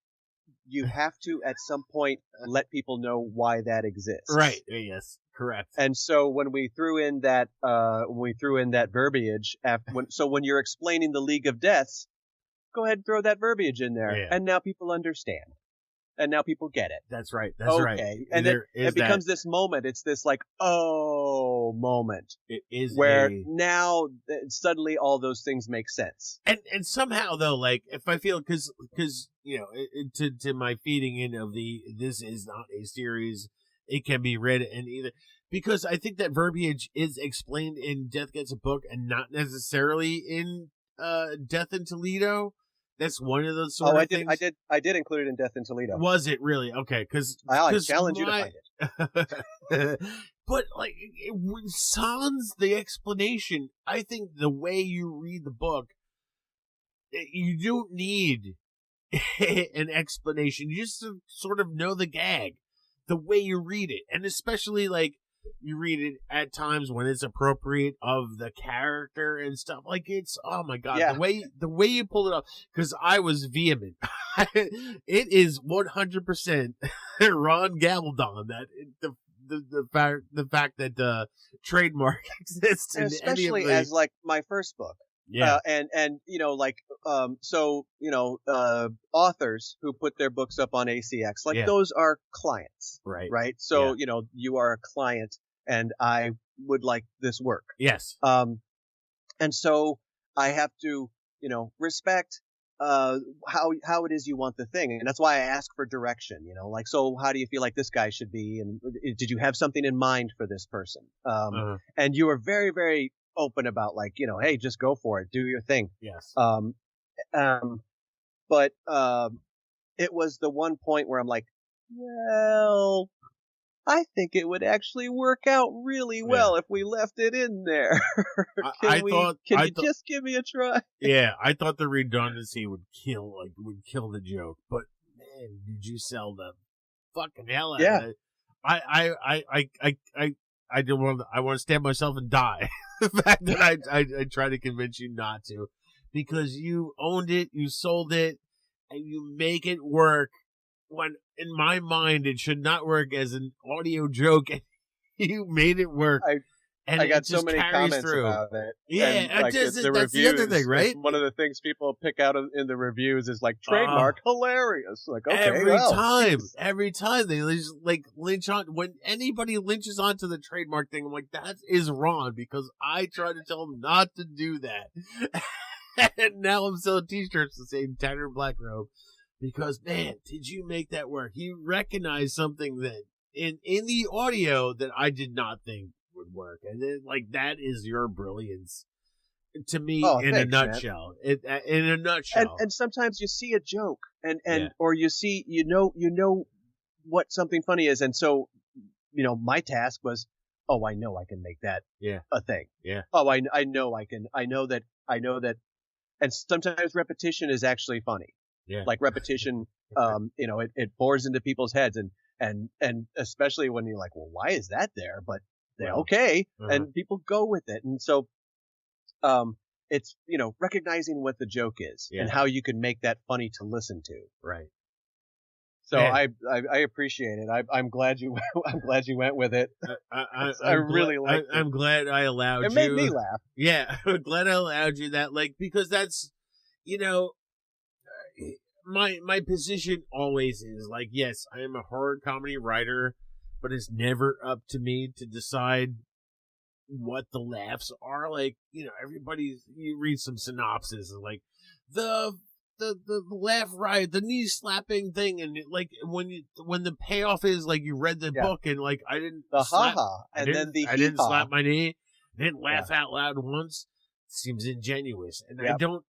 S6: you have to at some point let people know why that exists.
S5: Right. Yes. Correct.
S6: And so when we threw in that verbiage when you're explaining the League of Deaths, go ahead and throw that verbiage in there.
S5: Yeah.
S6: And now people understand. And now people get it.
S5: That's right. That's right.
S6: Okay. And then it becomes this moment. It's this like, oh moment.
S5: It is
S6: where now suddenly all those things make sense.
S5: And somehow though, like if I feel because you know to my feeding in of this is not a series, it can be read in either, because I think that verbiage is explained in Death Gets a Book and not necessarily in Death in Toledo. That's one of those sort of things.
S6: I did include it in Death in Toledo.
S5: Was it really? Okay, because
S6: I challenge you to find
S5: it. But like, sans the explanation, I think the way you read the book, you don't need an explanation. You just sort of know the gag, the way you read it, and especially like you read it at times when it's appropriate of the character and stuff. Like it's, oh my god,
S6: yeah.
S5: the way you pull it off. Because I was vehement. It is 100% Ron Gabaldon that the fact that the trademark exists,
S6: and
S5: in
S6: especially
S5: any of the,
S6: as like my first book.
S5: Yeah.
S6: And you know, like, so, you know, authors who put their books up on ACX, like those are clients.
S5: Right.
S6: Right. So, you know, you are a client and I would like this work.
S5: Yes.
S6: And so I have to, you know, respect, how it is you want the thing. And that's why I ask for direction, you know, like, so how do you feel like this guy should be? And did you have something in mind for this person? And you are very, very open about like, you know, hey, just go for it, do your thing.
S5: Yes.
S6: But it was the one point where I'm like, well, I think it would actually work out really well if we left it in there. Can you just give me a try?
S5: Yeah, I thought the redundancy would kill the joke, but man, did you sell the fucking hell out of it? I want to stab myself and die. The fact that I try to convince you not to, because you owned it, you sold it, and you make it work when in my mind it should not work as an audio joke, and you made it work.
S6: I got so many comments about it.
S5: Yeah,
S6: and, like,
S5: that's
S6: reviews,
S5: the other thing, right?
S6: One of the things people pick out in the reviews is like trademark hilarious. Like, okay,
S5: every time they just like lynch on, when anybody lynches onto the trademark thing, I'm like, that is wrong, because I try to tell them not to do that. And now I'm selling t-shirts that say Tanner Black Robe, because man, did you make that work? You recognized something that in the audio that I did not think would work, and then like that is your brilliance to me a nutshell. In a nutshell.
S6: And sometimes you see a joke or you see you know what something funny is, and so you know my task was, I know I can make that a thing.
S5: Yeah.
S6: I know I can. I know that. And sometimes repetition is actually funny.
S5: Yeah.
S6: Like repetition, you know, it bores into people's heads, and especially when you're like, well, why is that there? But they're okay, and people go with it. And so, it's, you know, recognizing what the joke is and how you can make that funny to listen to.
S5: Right.
S6: So I appreciate it. I'm glad you went with it. I really like it.
S5: I'm glad I allowed you.
S6: It made me laugh.
S5: Yeah, I'm glad I allowed you that, like, because that's, you know, my position always is like, yes, I am a horror comedy writer, but it's never up to me to decide what the laughs are. Like, you know, you read some synopsis and like the laugh riot, the knee slapping thing, and like when the payoff is like you read the book and like I didn't slap my knee, I didn't laugh out loud once. Seems ingenuous, and I don't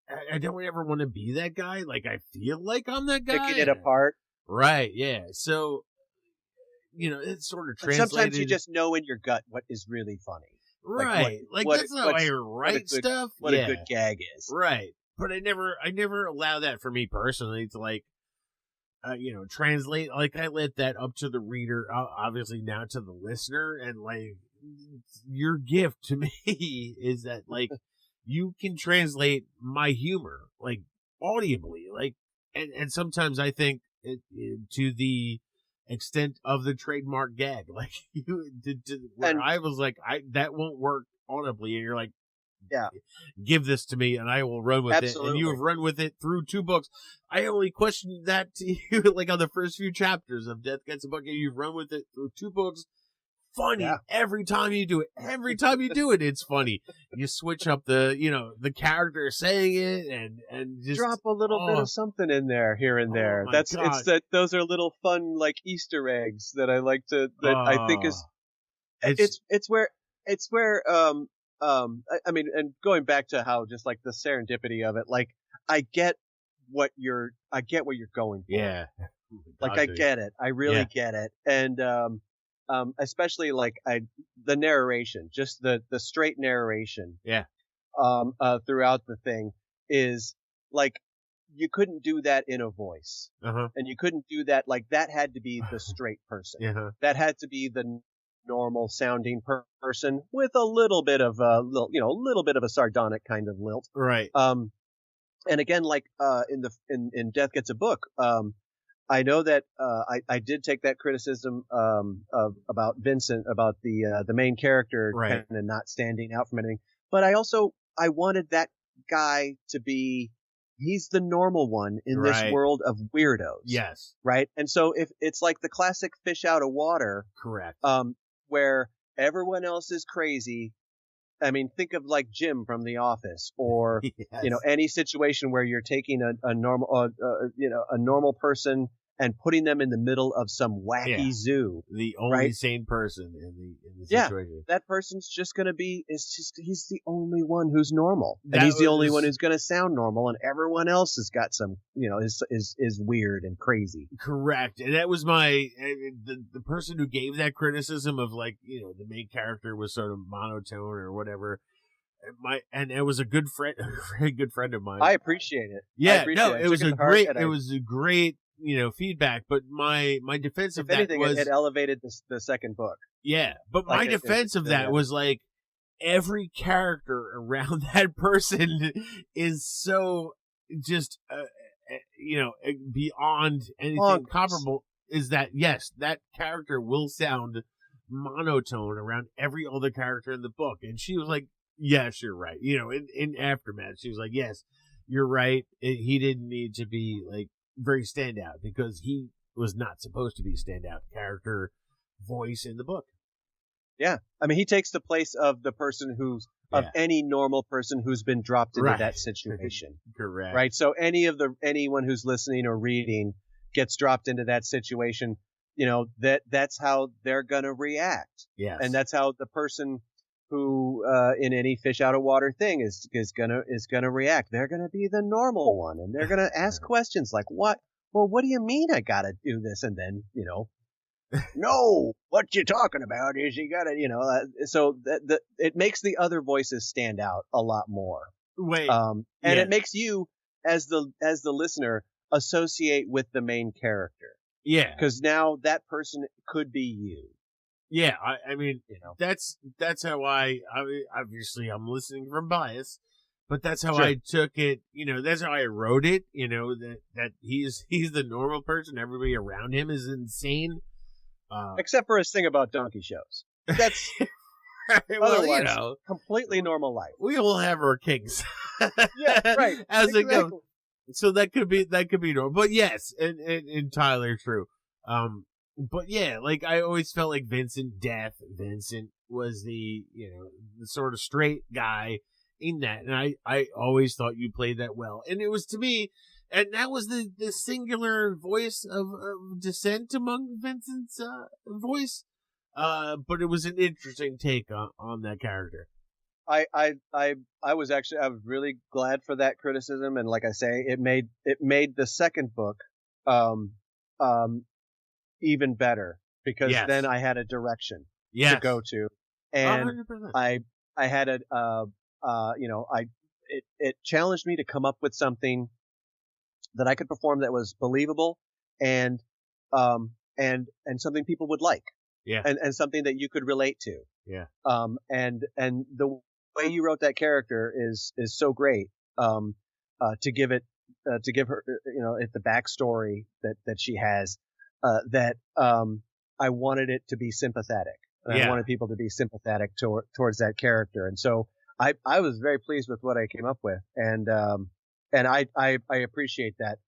S5: ever want to be that guy. Like I feel like I'm that guy.
S6: Picking it apart,
S5: right? Yeah. So, you know, it's sort of translated.
S6: Sometimes you just know in your gut what is really funny.
S5: Right. Like that's not how I write stuff.
S6: What a good gag is.
S5: Right. But I never allow that for me personally to like, translate. Like I let that up to the reader, obviously now to the listener, and like your gift to me is that like you can translate my humor like audibly, like, and sometimes I think to the extent of the trademark gag, like you did, where I was like, that won't work audibly, and you're like,
S6: yeah,
S5: give this to me and I will run with it. And you have run with it through 2 books. I only questioned that to you like on the first few chapters of Death Gets a Book, and you've run with it through 2 books. Funny every time you do it. Every time you do it, it's funny. You switch up the character saying it and just
S6: drop a little bit of something in there here and there. Those are little fun like Easter eggs that I like to I think is it's where I mean, and going back to how just like the serendipity of it, like I get what you're going for.
S5: Yeah.
S6: Like I get it. I really get it. And especially like the narration, just the straight narration.
S5: Yeah.
S6: Throughout the thing is like you couldn't do that in a voice.
S5: Uh-huh.
S6: And you couldn't do that, like that had to be the straight person.
S5: Uh-huh.
S6: That had to be the normal sounding person with a little bit of a little bit of a sardonic kind of lilt.
S5: Right.
S6: And again, like in Death Gets a Book, I know that I did take that criticism about Vincent, about the main character kind of not standing out from anything. But I wanted that guy to be, he's the normal one in this world of weirdos.
S5: Yes.
S6: Right. And so if it's like the classic fish out of water.
S5: Correct.
S6: Where everyone else is crazy. I mean, think of like Jim from The Office, or any situation where you're taking a normal person and putting them in the middle of some wacky zoo.
S5: The only sane person in the situation.
S6: That person's just going to be, he's the only one who's normal. And he's the only one who's going to sound normal, and everyone else has got some, is weird and crazy.
S5: Correct. And that was the person who gave that criticism of like, the main character was sort of monotone or whatever. And it was a good friend, a very good friend of mine.
S6: I appreciate it.
S5: Yeah, it was a great, feedback, but my defense of that was
S6: it elevated the second book.
S5: Yeah, but my defense of that was like every character around that person is so just beyond anything comparable. Is that yes, that character will sound monotone around every other character in the book, and she was like, "Yes, you're right." In Aftermath, she was like, "Yes, you're right. He didn't need to be like very standout because he was not supposed to be a standout character voice in the book."
S6: Yeah. I mean, he takes the place of the person of any normal person who's been dropped into that situation.
S5: Correct.
S6: Right. So anyone who's listening or reading gets dropped into that situation, that's how they're going to react.
S5: Yes.
S6: And that's how the person who in any fish out of water thing is gonna react. They're gonna be the normal one, and they're gonna ask questions like, "What? Well, what do you mean I gotta do this?" And then no, what you talking about is you gotta, so that it makes the other voices stand out a lot more. And it makes you as the listener associate with the main character.
S5: Yeah,
S6: because now that person could be you.
S5: Yeah, I mean, that's how I obviously I'm listening from bias, but that's how I took it. That's how I wrote it. That he's the normal person. Everybody around him is insane,
S6: except for his thing about donkey shows. That's otherwise completely normal life.
S5: We all have our kinks.
S6: Yeah, right.
S5: As it goes, so that could be normal. But yes, and entirely true. But yeah, like I always felt like Vincent was the the sort of straight guy in that, and I always thought you played that well, and it was to me, and that was the singular voice of dissent among Vincent's voice, but it was an interesting take on that character.
S6: I was really glad for that criticism, and like I say, it made the second book even better, because then I had a direction to go to, and
S5: 100%.
S6: had it challenged me to come up with something that I could perform that was believable and something people would like.
S5: Yeah.
S6: And something that you could relate to.
S5: Yeah.
S6: And the way you wrote that character is so great. To give her, the backstory that she has, that I wanted it to be sympathetic. And I wanted people to be sympathetic towards that character. And so I was very pleased with what I came up with. And I appreciate that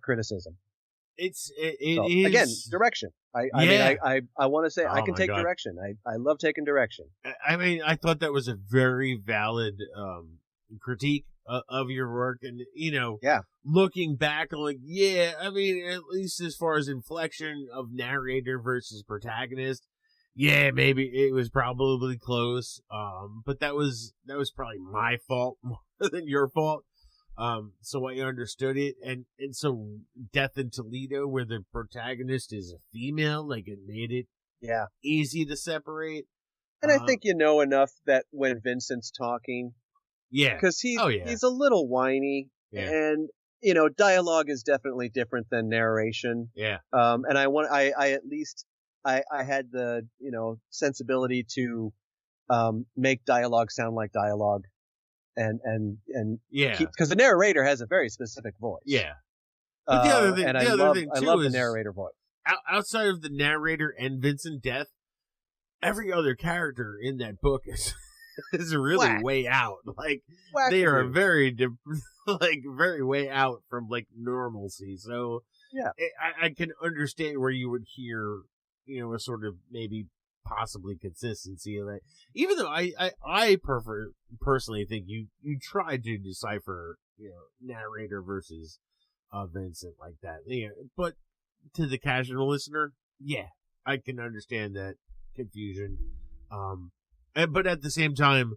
S6: criticism.
S5: It
S6: So,
S5: is
S6: again, direction. I want to say I can take direction. I love taking direction.
S5: I mean, I thought that was a very valid critique of your work, and looking back, like, I mean, at least as far as inflection of narrator versus protagonist, maybe it was probably close. But that was probably my fault more than your fault. So I understood it, and so Death in Toledo, where the protagonist is a female, like, it made it easy to separate.
S6: And I think enough that when Vincent's talking, because he's a little whiny, and dialogue is definitely different than narration. And I at least had the sensibility to make dialogue sound like dialogue. And because the narrator has a very specific voice.
S5: But the other thing,
S6: I love the narrator voice.
S5: Outside of the narrator and Vincent Death, every other character in that book is really way out. Like, they are very very way out from, like, normalcy. So I can understand where you would hear a sort of maybe possibly consistency of that. Even though I personally think you tried to decipher narrator versus Vincent like that. But to the casual listener, I can understand that confusion. But at the same time,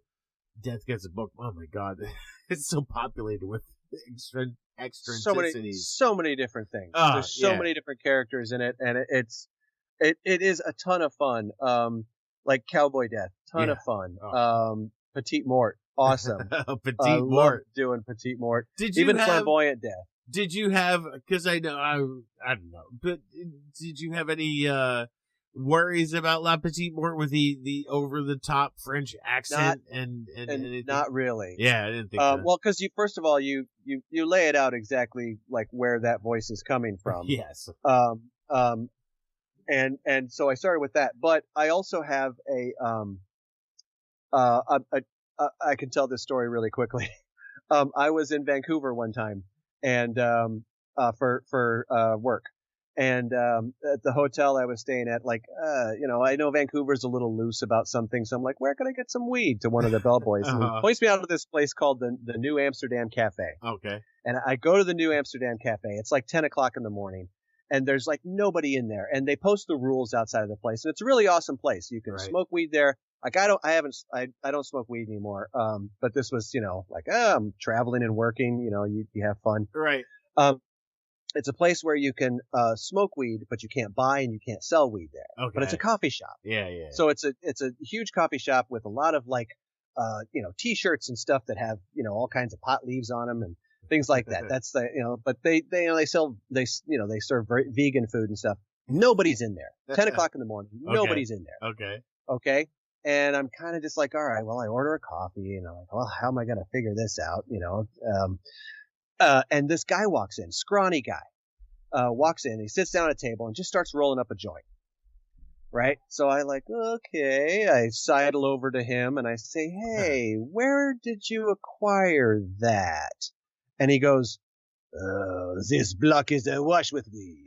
S5: Death Gets a Book. Oh my God, it's so populated with eccentricities.
S6: So many different things. There's so many different characters in it, and it is a ton of fun. Like Cowboy Death, ton of fun. Petite Mort, awesome.
S5: Petite Mort,
S6: doing Petite Mort.
S5: Did you
S6: even
S5: have
S6: Flamboyant Death?
S5: Did you have? Because I know I don't know, but did you have any worries about La Petite Mort with the over the top French accent and
S6: not really?
S5: Yeah, I didn't think so.
S6: Well, because first of all you lay it out exactly like where that voice is coming from.
S5: Yes.
S6: And so I started with that, but I also have I can tell this story really quickly. I was in Vancouver one time, and for work, and at the hotel I was staying at, like, I know Vancouver's a little loose about something, so I'm like, where can I get some weed? To one of the bellboys, and he points me out to this place called the New Amsterdam Cafe.
S5: Okay.
S6: And I go to the New Amsterdam Cafe. It's like 10 o'clock in the morning. And there's like nobody in there, and they post the rules outside of the place. And it's a really awesome place. You can smoke weed there. Like, I don't smoke weed anymore. But this was, I'm traveling and working, you have fun.
S5: Right.
S6: It's a place where you can, smoke weed, but you can't buy and you can't sell weed there.
S5: Okay.
S6: But it's a coffee shop.
S5: Yeah.
S6: So it's a huge coffee shop with a lot of, like, t-shirts and stuff that have, all kinds of pot leaves on them and things like that. That's but they serve vegan food and stuff. Nobody's in there. 10 o'clock in the morning. Nobody's in there. Okay. And I'm kind of just like, all right, well, I order a coffee, and I'm like, well, how am I going to figure this out? And this guy walks in, scrawny guy, walks in, he sits down at a table and just starts rolling up a joint. Right. So I I sidle over to him and I say, hey, where did you acquire that? And he goes, oh, this block is awash with weed.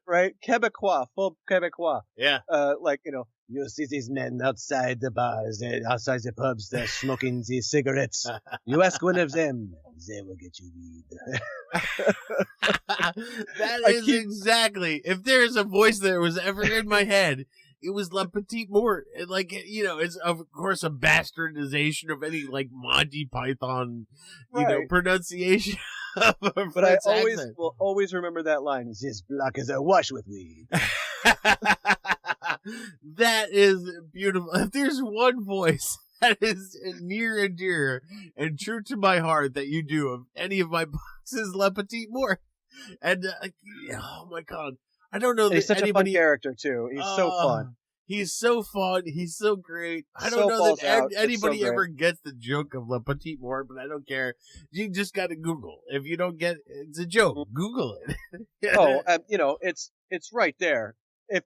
S6: Right? Quebecois, full Quebecois.
S5: Yeah.
S6: You see these men outside the bars, outside the pubs, they're smoking these cigarettes. You ask one of them, they will get you weed.
S5: That is exactly. If there is a voice that was ever in my head, it was La Petite Mort. And it's of course a bastardization of any like Monty Python, pronunciation.
S6: But I will always remember that line. This block is awash with weed.
S5: That is beautiful. If there's one voice that is near and dear and true to my heart that you do of any of my books is Le Petit Mort. And oh my God, I don't know that
S6: he's such
S5: anybody.
S6: a fun character too. He's so fun.
S5: He's so fun. He's so great. I don't
S6: So
S5: know
S6: balls
S5: that
S6: out.
S5: anybody
S6: It's so
S5: ever gets the joke of Le Petit Mort, but I don't care. You just got to Google. If you don't get it's a joke. Google it.
S6: Oh, it's right there. If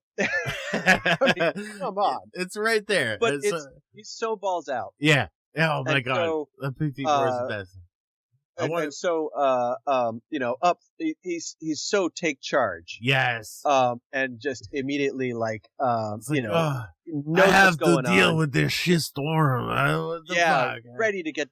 S6: I mean, come on,
S5: it's right there.
S6: but he's so balls out.
S5: Yeah. Oh my
S6: And
S5: God,
S6: so,
S5: Le Petit Mort is the best.
S6: and so he's so take charge.
S5: Yes.
S6: And just immediately like
S5: It's like,
S6: knows
S5: I
S6: what's
S5: have to
S6: going
S5: deal
S6: on.
S5: with this shitstorm. What the
S6: Yeah,
S5: fuck?
S6: ready to go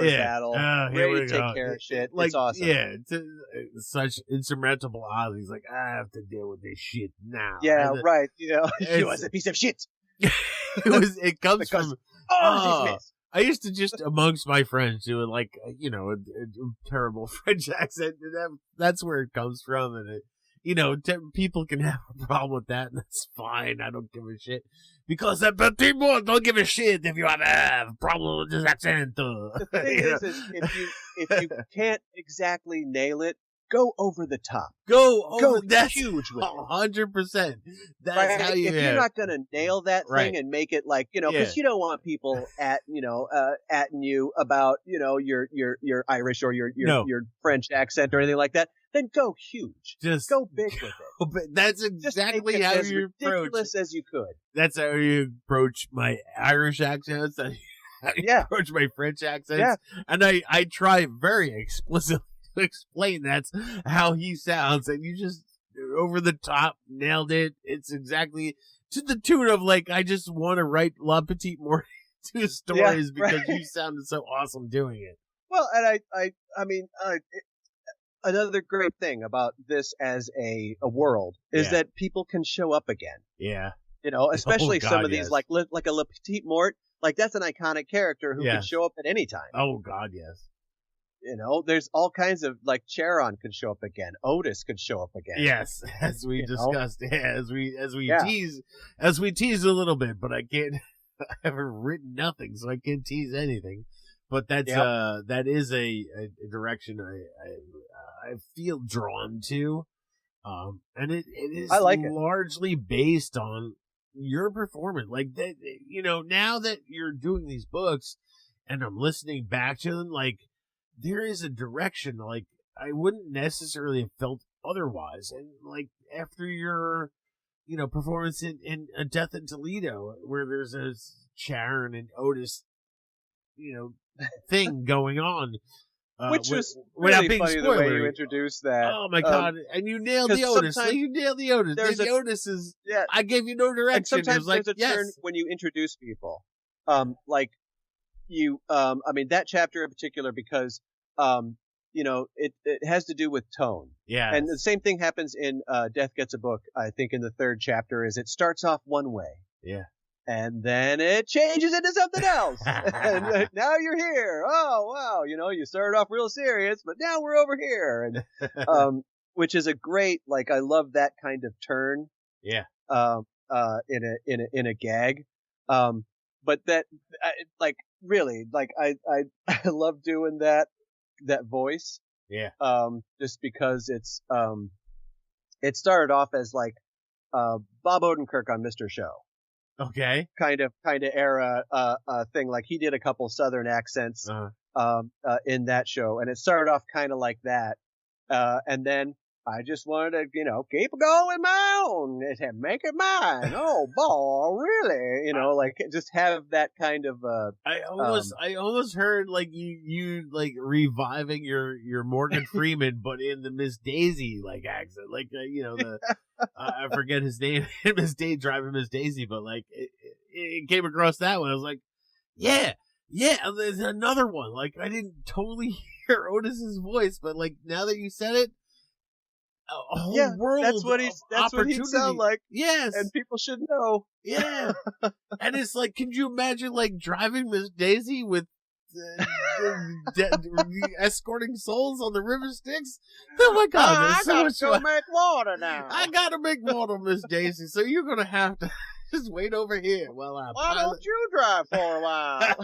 S6: to battle,
S5: here
S6: ready
S5: we
S6: to take
S5: go.
S6: care of shit.
S5: Like,
S6: It's awesome.
S5: Yeah, it's such insurmountable odds. He's like, I have to deal with this shit now.
S6: Yeah,
S5: And
S6: right. She
S5: it's-
S6: was a piece of shit.
S5: it comes
S6: Because-
S5: from.
S6: Oh, she's missed.
S5: I used to just amongst my friends do like a terrible French accent. And that's where it comes from, and people can have a problem with that, and that's fine. I don't give a shit because that petit mort don't give a shit if you have a problem with this accent.
S6: The thing is if you can't exactly nail it, go over the top.
S5: Go that's
S6: huge with it.
S5: 100%. That's
S6: Right?
S5: how you.
S6: If you're not gonna nail that
S5: Right.
S6: thing and make it like because you don't want people atting you about your Irish or your French accent or anything like that, then go huge.
S5: Just
S6: Go big with it.
S5: But that's
S6: Just make
S5: exactly
S6: it
S5: how
S6: as
S5: you approach.
S6: ridiculous as you could.
S5: That's how you approach my Irish accents. How you
S6: Yeah.
S5: approach my French accents.
S6: Yeah.
S5: And I try very explicitly to explain that's how he sounds, and you just over the top nailed it. It's exactly to the tune of like I just want to write La Petite Mort to stories because you sounded so awesome doing it.
S6: Well, and I mean, another great thing about this as a world is that people can show up again.
S5: Yeah.
S6: Especially
S5: God,
S6: some of
S5: yes.
S6: these like a Le Petit Mort, like that's an iconic character who can
S5: Yes.
S6: show up at any time.
S5: Oh God, yes.
S6: There's all kinds of like Charon could show up again. Otis could show up again.
S5: Yes, as we discussed, as we
S6: Yeah.
S5: tease a little bit, but I can't. I haven't written nothing, so I can't tease anything. But that's that is a direction I feel drawn to, and it is
S6: I like it.
S5: largely based on your performance. Like that, now that you're doing these books, and I'm listening back to them, like. There is a direction, like, I wouldn't necessarily have felt otherwise. And, like, after your, performance in A Death in Toledo, where there's a Sharon and Otis, thing going on.
S6: Which was
S5: without
S6: really
S5: being
S6: funny the way you
S5: spoilery.
S6: introduced that.
S5: Oh, my God. And you nailed the
S6: 'cause
S5: Otis.
S6: sometimes
S5: You nailed the Otis.
S6: there's
S5: The Otis is,
S6: Yeah.
S5: I gave you no direction.
S6: And sometimes
S5: it was like,
S6: there's a
S5: yes.
S6: turn when you introduce people. Like you, I mean, that chapter in particular because, it has to do with tone.
S5: Yeah.
S6: And the same thing happens in Death Gets a Book, I think in the third chapter, is it starts off one way.
S5: Yeah.
S6: And then it changes into something else. And now you're here. Oh, wow. You started off real serious, but now we're over here. And, which is a great, like, I love that kind of turn.
S5: Yeah.
S6: In a gag. But that, like, really, like, I love doing that voice.
S5: Yeah.
S6: Just because it's, it started off as like, Bob Odenkirk on Mr. Show.
S5: Okay.
S6: Kind of era, thing. Like he did a couple Southern accents, in that show. And it started off kind of like that. And then I just wanted to, keep going my own and make it mine. Oh, boy, really? Like just have that kind of,
S5: I almost heard like you like reviving your Morgan Freeman, but in the Miss Daisy like accent, like I forget his name, Miss Daisy driving Miss Daisy, but like it came across that one. I was like, yeah, there's another one. Like I didn't totally hear Otis's voice, but like now that you said it. A whole world
S6: that's what he'd sound like.
S5: Yes.
S6: And people should know.
S5: Yeah. And it's like, can you imagine like driving Miss Daisy with escorting souls on the river Styx. Oh my God, there's so much fun.
S6: make water now.
S5: I gotta make water, Miss Daisy. So you're gonna have to just wait over here while I pilot.
S6: You drive for a while?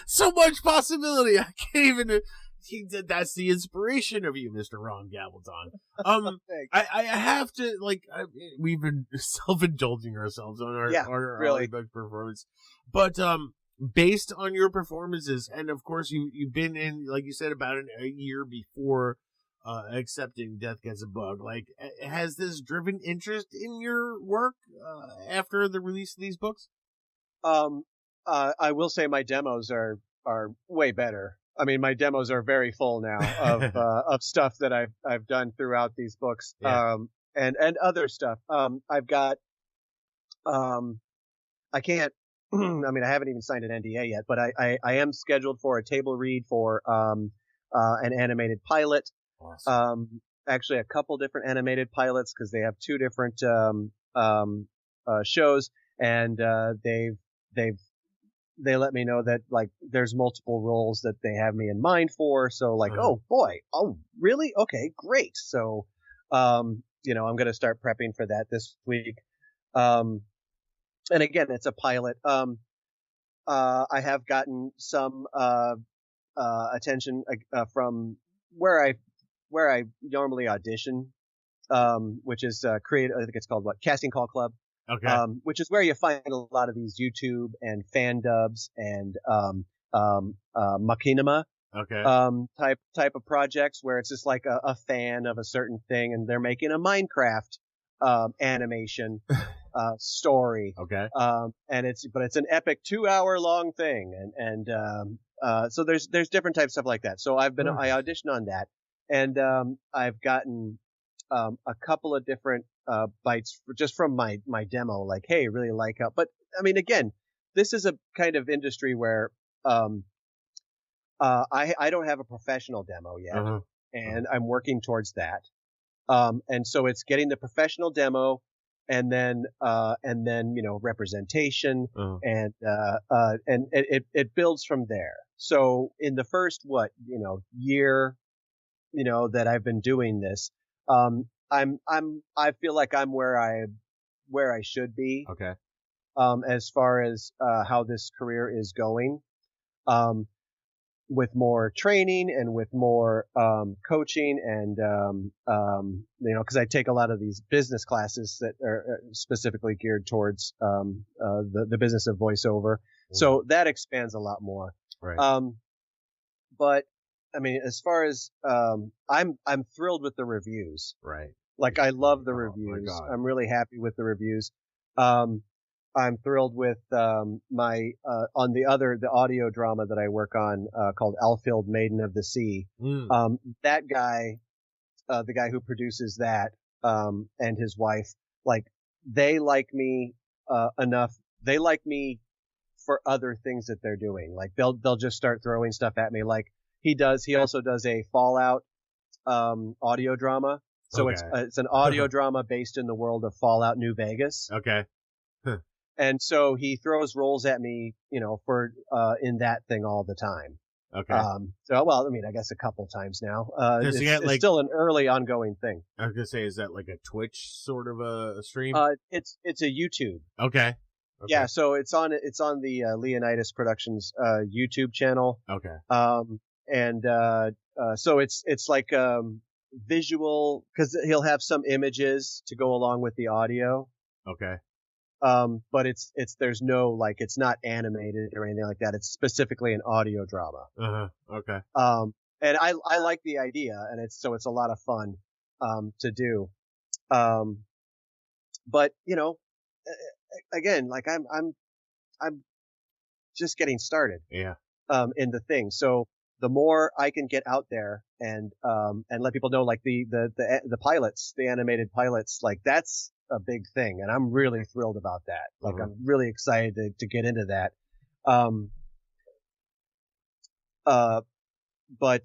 S5: So much possibility. I can't even. That's the inspiration of you, Mr. Ron Gabaldon. I have to we've been self-indulging ourselves on our
S6: really
S5: book performance, but based on your performances, and of course you've been in, like you said, about a year before accepting Death Gets a Bug. Like, has this driven interest in your work after the release of these books?
S6: I will say my demos are way better. I mean, my demos are very full now of stuff that I've done throughout these books, and other stuff. I've got, I can't. I mean, I haven't even signed an NDA yet, but I am scheduled for a table read for an animated pilot.
S5: Awesome.
S6: Actually, a couple different animated pilots, because they have two different shows, and they let me know that, like, there's multiple roles that they have me in mind for. So, like, oh boy, oh really? Okay, great. So, I'm going to start prepping for that this week. And again, it's a pilot. I have gotten some attention from where I normally audition, which is I think it's called Casting Call Club.
S5: Okay.
S6: Which is where you find a lot of these YouTube and fan dubs and machinima type of projects, where it's just like a fan of a certain thing, and they're making a Minecraft animation story.
S5: Okay.
S6: And it's an epic 2-hour long thing, and so there's different types of stuff like that. So I auditioned on that, and I've gotten a couple of different bites just from my demo, like, hey, really like how. But I mean, again, this is a kind of industry where I don't have a professional demo yet, and I'm working towards that. And so it's getting the professional demo, and then representation, and it builds from there. So in the first year, that I've been doing this, I feel like I'm where I should be.
S5: Okay.
S6: As far as how this career is going, with more training and with more coaching, and because I take a lot of these business classes that are specifically geared towards the business of voiceover. So that expands a lot more.
S5: Right.
S6: But I mean, as far as I'm thrilled with the reviews.
S5: Right.
S6: Like, I love the reviews. I'm really happy with the reviews. I'm thrilled with my on the audio drama that I work on called Alfield, Maiden of the Sea. That guy, the guy who produces that, and his wife, like, they like me enough. They like me for other things that they're doing. Like, they'll just start throwing stuff at me. Like, he also does a Fallout audio drama. So it's an audio drama based in the world of Fallout New Vegas.
S5: Okay.
S6: And so he throws roles at me, for in that thing all the time.
S5: Okay.
S6: So, well, I mean, I guess a couple times now. It's
S5: like,
S6: still an early ongoing thing.
S5: I was gonna say, is that like a Twitch sort of a stream?
S6: It's a YouTube.
S5: Okay.
S6: Yeah. So it's on the Leonidas Productions YouTube channel.
S5: Okay.
S6: So it's like visual, because he'll have some images to go along with the audio.
S5: Okay.
S6: But there's no, like, it's not animated or anything like that. It's specifically an audio drama.
S5: Okay.
S6: And I like the idea, and it's a lot of fun to do. But again, like, I'm just getting started.
S5: Yeah.
S6: In the thing. So the more I can get out there and let people know, like, the pilots, the animated pilots, like, that's a big thing, and I'm really thrilled about that. Like, I'm really excited to get into that. But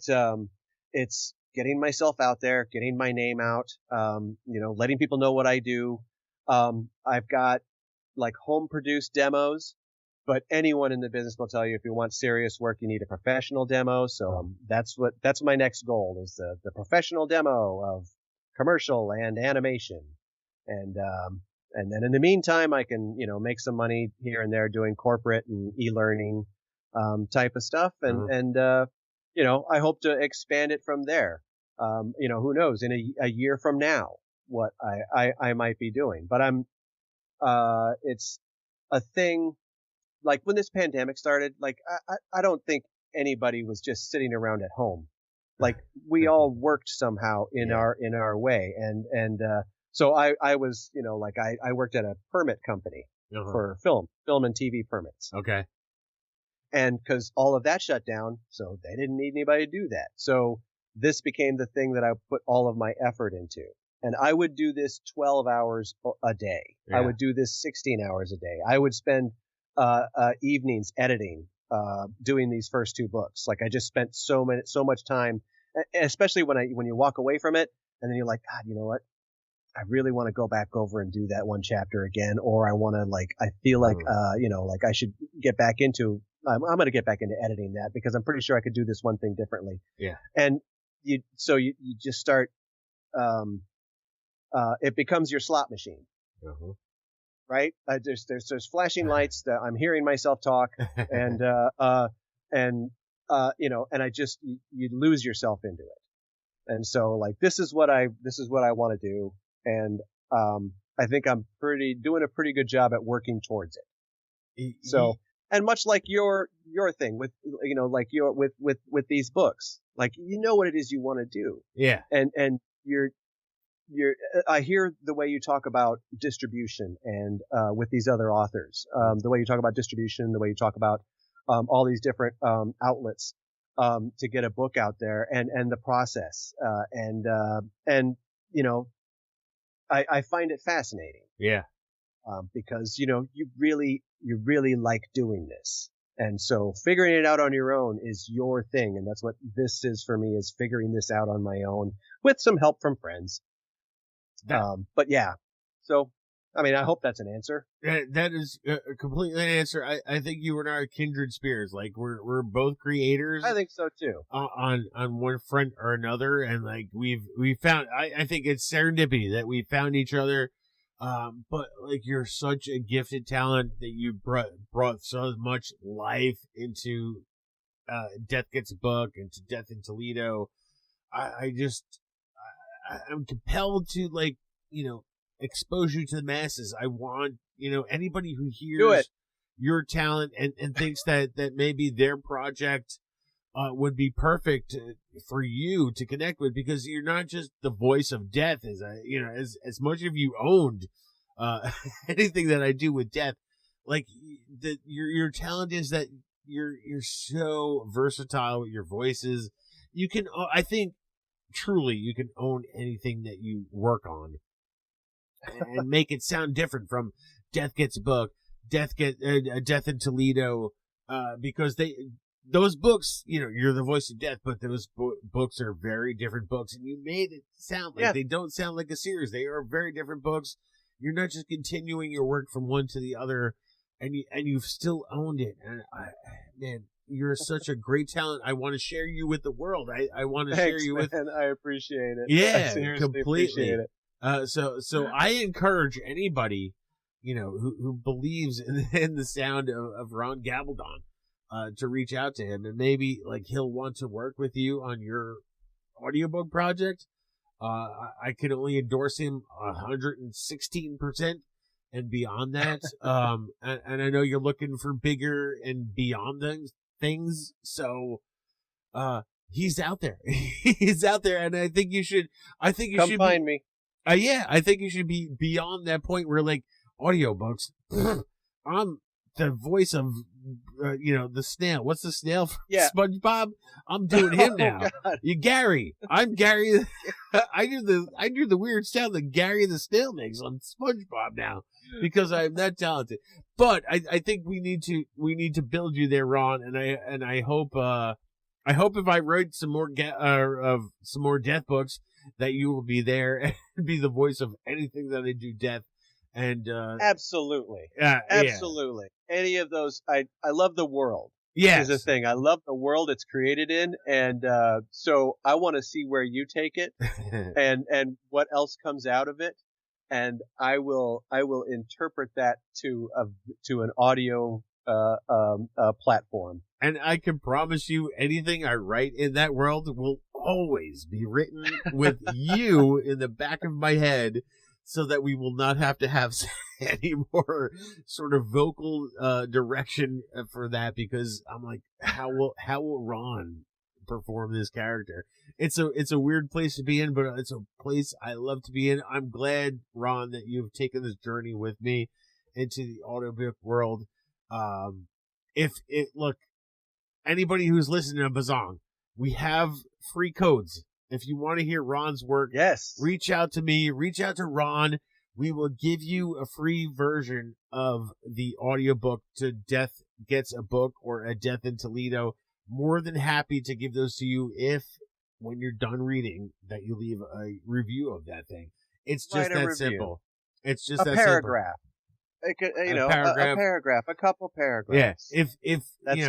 S6: it's getting myself out there, getting my name out, letting people know what I do. I've got, like, home produced demos but anyone in the business will tell you if you want serious work, you need a professional demo. So that's my next goal is the professional demo of commercial and animation. And then in the meantime, I can, make some money here and there doing corporate and e-learning, type of stuff. And I hope to expand it from there. Who knows in a year from now what I might be doing, but it's a thing like when this pandemic started, like I don't think anybody was just sitting around at home. Like we all worked somehow in our way. So I was, I worked at a permit company for film and TV permits.
S5: Okay.
S6: And cause all of that shut down, so they didn't need anybody to do that. So this became the thing that I put all of my effort into. And I would do this 12 hours a day. Yeah. I would do this 16 hours a day. I would spend evenings editing, doing these first 2 books. Like I just spent so much time, especially when you walk away from it and then you're like, God, you know what? I really want to go back over and do that one chapter again. Or I want to I feel like, I should get back into, I'm going to get back into editing that because I'm pretty sure I could do this one thing differently.
S5: Yeah.
S6: And you just start, it becomes your slot machine. Right? There's flashing lights that I'm hearing myself talk and I just, you lose yourself into it. And so like, this is what I want to do. And, I think I'm doing a pretty good job at working towards it. So, and much like your thing with, with these books, like, what it is you want to do.
S5: Yeah.
S6: And I hear the way you talk about distribution and, with these other authors, the way you talk about distribution, the way you talk about, all these different, outlets, to get a book out there and the process, I find it fascinating.
S5: Yeah.
S6: Because, you really like doing this. And so figuring it out on your own is your thing. And that's what this is for me, is figuring this out on my own with some help from friends. But yeah, so, I mean, I hope that's an answer.
S5: That is completely an answer. I think you and I are kindred spirits. Like we're both creators.
S6: I think so too.
S5: On one front or another. And like we found, I think it's serendipity that we found each other. But like you're such a gifted talent that you brought so much life into, Death Gets a Book and to Death in Toledo. I'm compelled to expose you to the masses. I want, anybody who hears your talent and thinks that maybe their project would be perfect for you to connect with, because you're not just the voice of death, as much of you owned anything that I do with death. Like your talent is that you're so versatile with your voices. You can, I think, truly, you can own anything that you work on and make it sound different from Death Gets a Book, Death in Toledo, because those books, you're the voice of death, but those books are very different books, and you made it sound like they don't sound like a series. They are very different books. You're not just continuing your work from one to the other, and you've still owned it. And man, you're such a great talent. I want to share you with the world. I want to share you with.
S6: And I appreciate it.
S5: Yeah,
S6: I
S5: completely.
S6: Appreciate it.
S5: So I encourage anybody, who believes in the sound of Ron Gabaldon, to reach out to him, and maybe like he'll want to work with you on your audiobook project. I can only endorse him 116%. And beyond that, and I know you're looking for bigger and beyond things. So, he's out there. He's out there, and I think you should.
S6: Come find me.
S5: Yeah, I think you should be beyond that point where like audiobooks. I'm the voice of, the snail. What's the snail from SpongeBob? I'm doing him now.
S6: God.
S5: Gary. I'm Gary. I do the weird sound that Gary the snail makes on SpongeBob now, because I'm that talented. But I think we need to build you there, Ron. And I hope if I write some more death books, that you will be there and be the voice of anything that I do death. And
S6: Absolutely.
S5: yeah.
S6: Absolutely. Any of those, I love the world.
S5: Yes.
S6: Is a thing. I love the world it's created in, and so I want to see where you take it, and what else comes out of it, and I will interpret that to an audio platform.
S5: And I can promise you, anything I write in that world will always be written with you in the back of my head, so that we will not have to have any more sort of vocal direction for that, because I'm like, how will Ron perform this character? It's a weird place to be in, but it's a place I love to be in. I'm glad, Ron, that you've taken this journey with me into the audiobook world. Look, anybody who's listening to Bizzong, we have free codes. If you want to hear Ron's work,
S6: yes,
S5: reach out to me, reach out to Ron. We will give you a free version of the audiobook to Death Gets a Book or A Death in Toledo. More than happy to give those to you if, when you're done reading, that you leave a review of that thing. It's just that simple. It's just
S6: a paragraph. It could, a paragraph, a couple paragraphs.
S5: Yeah, if
S6: that's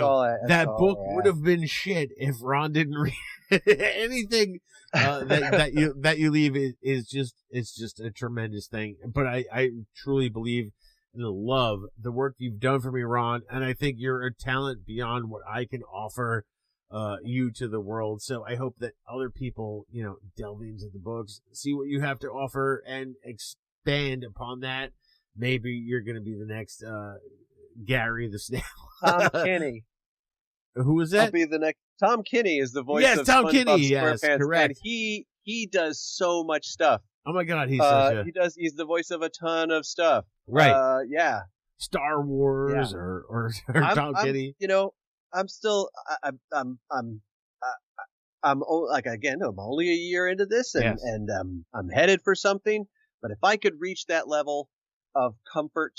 S5: that book would have been shit if Ron didn't read anything that you leave is just a tremendous thing. But I truly believe and love the work you've done for me, Ron, and I think you're a talent beyond what I can offer you to the world. So I hope that other people, delve into the books, see what you have to offer, and expand upon that. Maybe you're going to be the next Gary the Snail.
S6: Tom Kinney.
S5: Who is that?
S6: I'll be the next. Tom Kinney is the voice of
S5: Tom
S6: SpongeBob
S5: Kinney. Yes,
S6: SquarePants,
S5: correct.
S6: and he does so much stuff.
S5: Oh my God, he's
S6: he's the voice of a ton of stuff.
S5: Right.
S6: Yeah.
S5: Star Wars or Tom Kinney.
S6: I'm still I'm only a year into this, and I'm headed for something. But if I could reach that level of comfort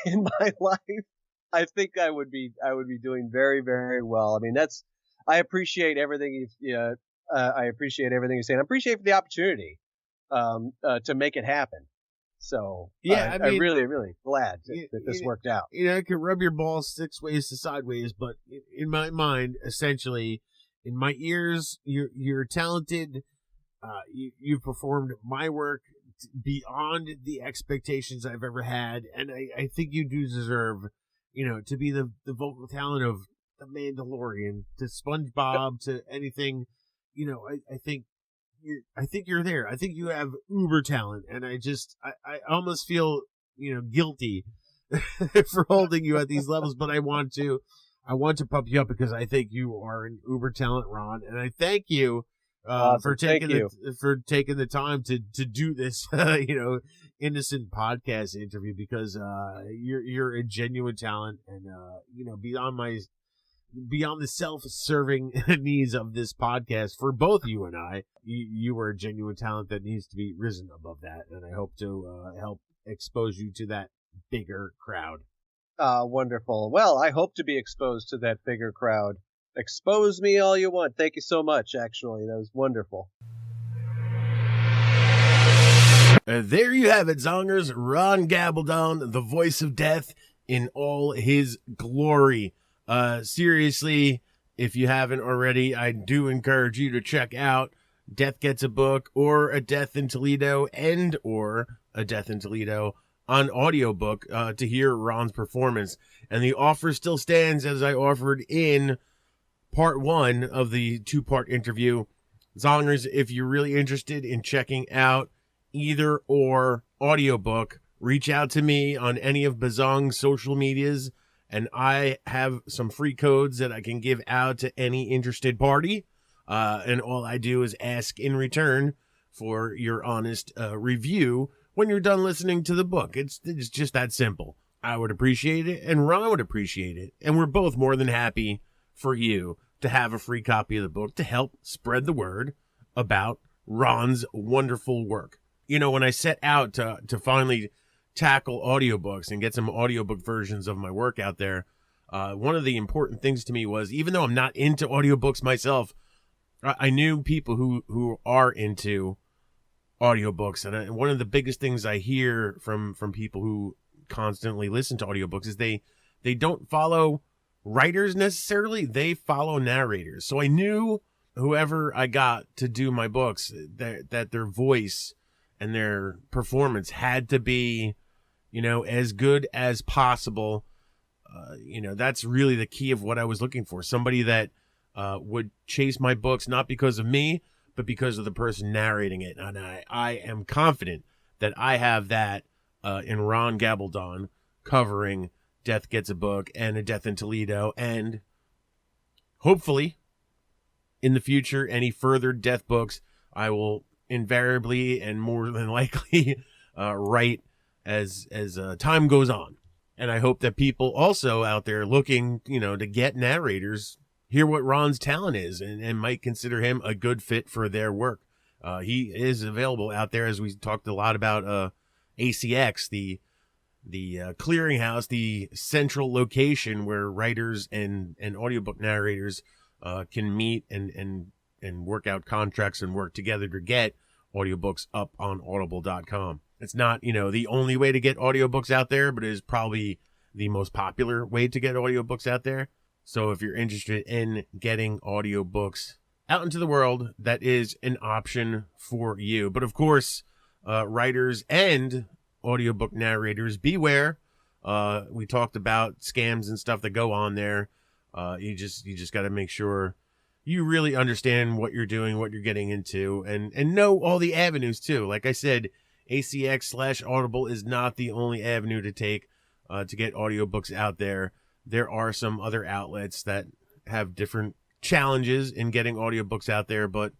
S6: in my life, I think I would be doing very, very well. I mean, I appreciate everything I appreciate everything you're saying. I appreciate the opportunity to make it happen. So I'm really, really glad that this worked out.
S5: It can rub your balls 6 ways to sideways, but in my mind, essentially, in my ears, you're talented. You've performed my work beyond the expectations I've ever had, and I think you do deserve, to be the vocal talent of the Mandalorian, to SpongeBob, to anything. I think you're there. I think you have uber talent, and I almost feel guilty for holding you at these levels, but I want to pump you up because I think you are an uber talent, Ron, and I thank you. For taking the time to do this, innocent podcast interview, because you're a genuine talent, and beyond the self-serving needs of this podcast for both you and I, you are a genuine talent that needs to be risen above that, and I hope to help expose you to that bigger crowd.
S6: Wonderful. Well, I hope to be exposed to that bigger crowd. Expose me all you want. Thank you so much, actually. That was wonderful.
S5: There you have it, Zongers. Ron Gabaldon, the voice of death in all his glory. Seriously, if you haven't already, I do encourage you to check out Death Gets a Book or A Death in Toledo or A Death in Toledo on audiobook to hear Ron's performance. And the offer still stands as I offered in part 1 of the 2-part interview. Zongers, if you're really interested in checking out either or audiobook, reach out to me on any of Bizzong's social medias, and I have some free codes that I can give out to any interested party. And all I do is ask in return for your honest review when you're done listening to the book. It's just that simple. I would appreciate it, and Ron would appreciate it, and we're both more than happy for you to have a free copy of the book to help spread the word about Ron's wonderful work. When I set out to finally tackle audiobooks and get some audiobook versions of my work out there, one of the important things to me was, even though I'm not into audiobooks myself, I knew people who are into audiobooks. And one of the biggest things I hear from people who constantly listen to audiobooks is they don't follow writers necessarily, they follow narrators. So I knew whoever I got to do my books, that their voice and their performance had to be, as good as possible. That's really the key of what I was looking for. Somebody that would chase my books, not because of me, but because of the person narrating it. And I am confident that I have that in Ron Gabaldon, covering Death Gets a Book and A Death in Toledo, and hopefully in the future, any further Death books, I will invariably and more than likely write as time goes on. And I hope that people also out there looking, to get narrators, hear what Ron's talent is and might consider him a good fit for their work. He is available out there, as we talked a lot about ACX, the clearinghouse, the central location where writers and audiobook narrators can meet and work out contracts and work together to get audiobooks up on audible.com. It's not, the only way to get audiobooks out there, but it is probably the most popular way to get audiobooks out there. So if you're interested in getting audiobooks out into the world, that is an option for you. But of course, writers and audiobook narrators, beware. We talked about scams and stuff that go on there. You just got to make sure you really understand what you're doing, what you're getting into, and know all the avenues too. Like I said, ACX/Audible is not the only avenue to take to get audiobooks out there. There are some other outlets that have different challenges in getting audiobooks out there, but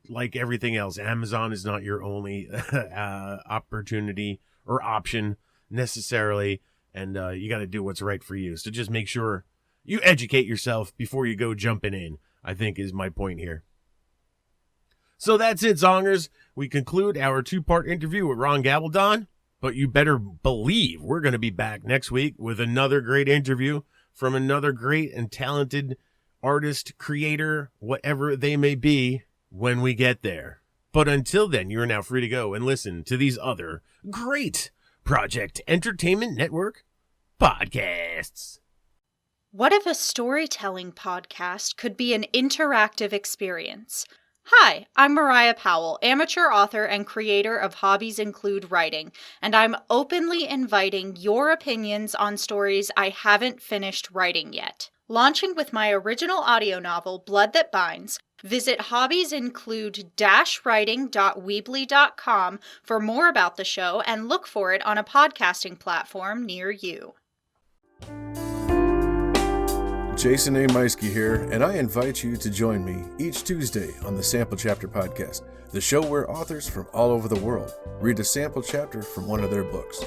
S5: like everything else, Amazon is not your only opportunity or option necessarily, and you got to do what's right for you. So just make sure you educate yourself before you go jumping in, I think is my point here. So that's it, Zongers. We conclude our 2-part interview with Ron Gabaldon, but you better believe we're going to be back next week with another great interview from another great and talented artist, creator, whatever they may be, when we get there. But until then, you're now free to go and listen to these other great Project Entertainment Network podcasts.
S3: What if a storytelling podcast could be an interactive experience? Hi, I'm Mariah Powell, amateur author and creator of Hobbies Include Writing, and I'm openly inviting your opinions on stories I haven't finished writing yet. Launching with my original audio novel, Blood That Binds, visit hobbiesinclude-writing.weebly.com for more about the show and look for it on a podcasting platform near you.
S7: Jason A. Meiske here, and I invite you to join me each Tuesday on the Sample Chapter Podcast, the show where authors from all over the world read a sample chapter from one of their books.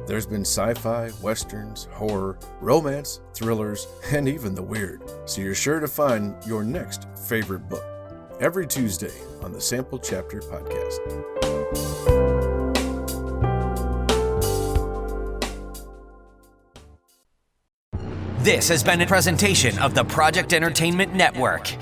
S7: There's been sci-fi, westerns, horror, romance, thrillers, and even the weird, so you're sure to find your next favorite book every Tuesday on the Sample Chapter Podcast.
S1: This has been a presentation of the Project Entertainment Network.